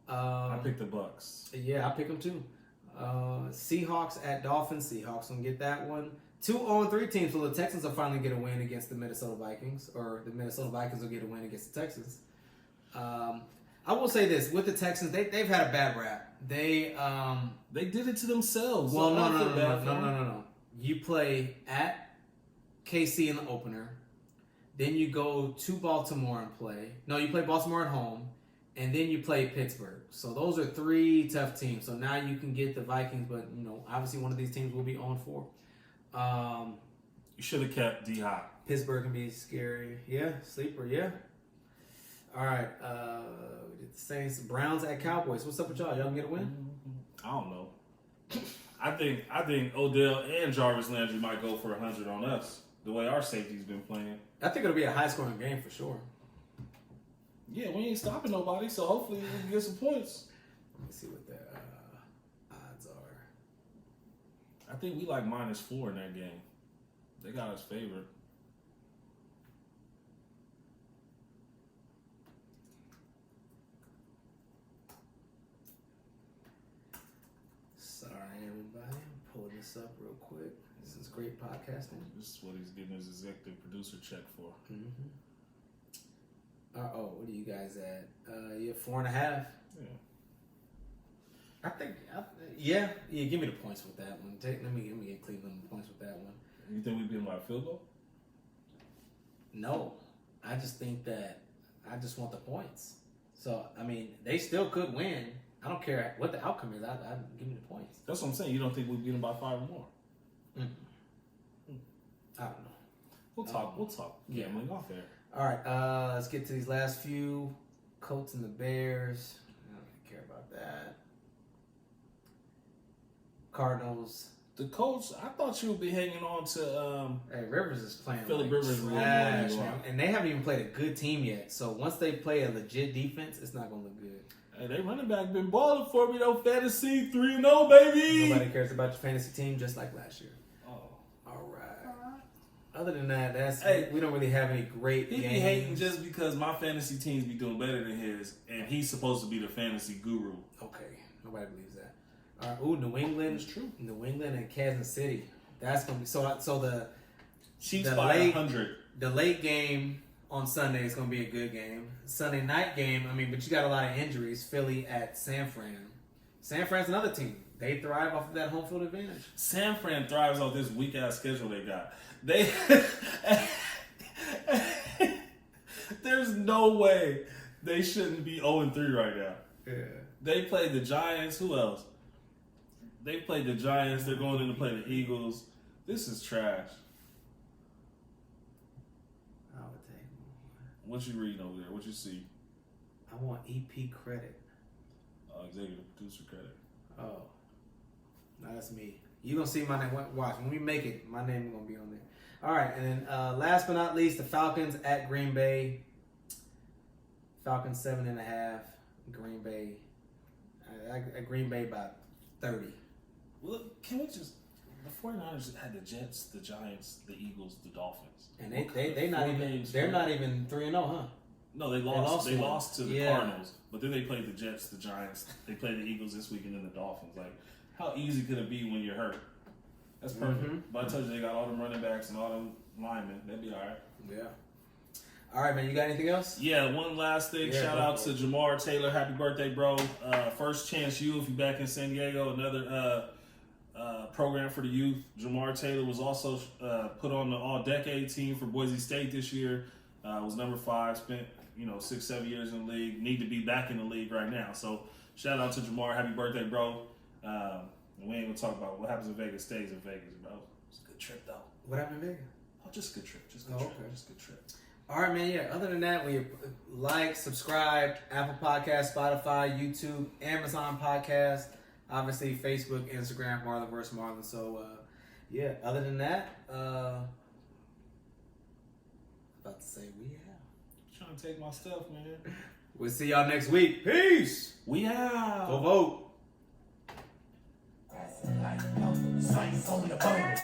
I picked the Bucks. Yeah, I pick them too. Seahawks at Dolphins. Seahawks gonna get that one. 2 0-3 teams. So the Texans will finally get a win against the Minnesota Vikings, or the Minnesota Vikings will get a win against the Texans. I will say this with the Texans, they've had a bad rap. They did it to themselves. Well, no. You play at KC in the opener, then you go to Baltimore and play. No, you play Baltimore at home, and then you play Pittsburgh. So those are 3 tough teams. So now you can get the Vikings, but obviously one of these teams will be 0-4. You should have kept D-Hop. Pittsburgh can be scary. Yeah, sleeper. Yeah. All right. We did the Saints, Browns at Cowboys. What's up with y'all? Y'all gonna get a win? I don't know. I think Odell and Jarvis Landry might go for 100 on us. The way our safety's been playing. I think it'll be a high-scoring game for sure. Yeah, we ain't stopping nobody, so hopefully we can get some points. Let me see what the odds are. I think we like -4 in that game. They got us favored. Sorry, everybody. I'm pulling this up real quick. This is great podcasting. This is what he's getting his executive producer check for. Mm-hmm. What are you guys at? You're 4.5. Yeah. I think, yeah. Give me the points with that one. Let me get Cleveland the points with that one. You think we'd be in by a field goal? No, I just think that I just want the points. So I mean, they still could win. I don't care what the outcome is. I give me the points. That's what I'm saying. You don't think we'd beat them by 5 or more? I don't know. We'll talk. Gambling off air. All right, let's get to these last few. Colts and the Bears. I don't really care about that. Cardinals. The Colts, I thought you would be hanging on to. Hey, Rivers is playing Phillip like Rivers trash, man. And they haven't even played a good team yet. So once they play a legit defense, it's not going to look good. Hey, they running back been balling for me though. Fantasy 3-0, baby. Nobody cares about your fantasy team, just like last year. Oh, all right. Other than that, Hey, we don't really have any great he games. be hating just because my fantasy teams be doing better than his, and he's supposed to be the fantasy guru. Okay, nobody believes that. All right, New England. It's true. New England and Kansas City. That's gonna be so the Chiefs the by late- 100. the late game on Sunday is gonna be a good game. Sunday night game, but you got a lot of injuries. Philly at San Fran. San Fran's another team. They thrive off of that home field advantage. San Fran thrives off this weak ass schedule they got. There's no way they shouldn't be 0-3 right now. Yeah. They played the Giants. Who else? They played the Giants. They're going in to play the Eagles. This is trash. I would take more. What you reading over there? What you see? I want EP credit. Executive producer credit. Oh. No, that's me. You're going to see my name. Watch. When we make it, my name is going to be on there. All right. And then last but not least, the Falcons at Green Bay. Falcons 7.5. Green Bay. Green Bay by 30. Well, can we just... The 49ers had the Jets, the Giants, the Eagles, the Dolphins. And they're not even 3-0, huh? No, they lost. They one. lost to the Yeah. Cardinals, but then they played the Jets, the Giants. They played the Eagles this week, and then the Dolphins. Like, how easy could it be when you're hurt? That's perfect. Mm-hmm. But I told you they got all them running backs and all them linemen. They'll be all right. Yeah. All right, man. You got anything else? Yeah, one last thing. Yeah, Shout out to Jamar Taylor. Happy birthday, bro. First Chance Youth. You back in San Diego. Another program for the youth. Jamar Taylor was also put on the all-decade team for Boise State this year. Was number 5. Spent 6-7 years in the league. Need to be back in the league right now. So shout out to Jamar. Happy birthday, bro. We ain't gonna talk about what happens in Vegas stays in Vegas, bro. It's a good trip though. What happened in Vegas? Oh, just a good trip. Just a good trip. Okay. Just a good trip. All right, man. Yeah. Other than that, we like, subscribe, Apple Podcasts, Spotify, YouTube, Amazon Podcast, obviously Facebook, Instagram, Marlon vs. Marlon. So, yeah. Other than that, about to say we have. Trying to take my stuff, man. We'll see y'all next week. Peace. We out. Go vote. Sights on the boat.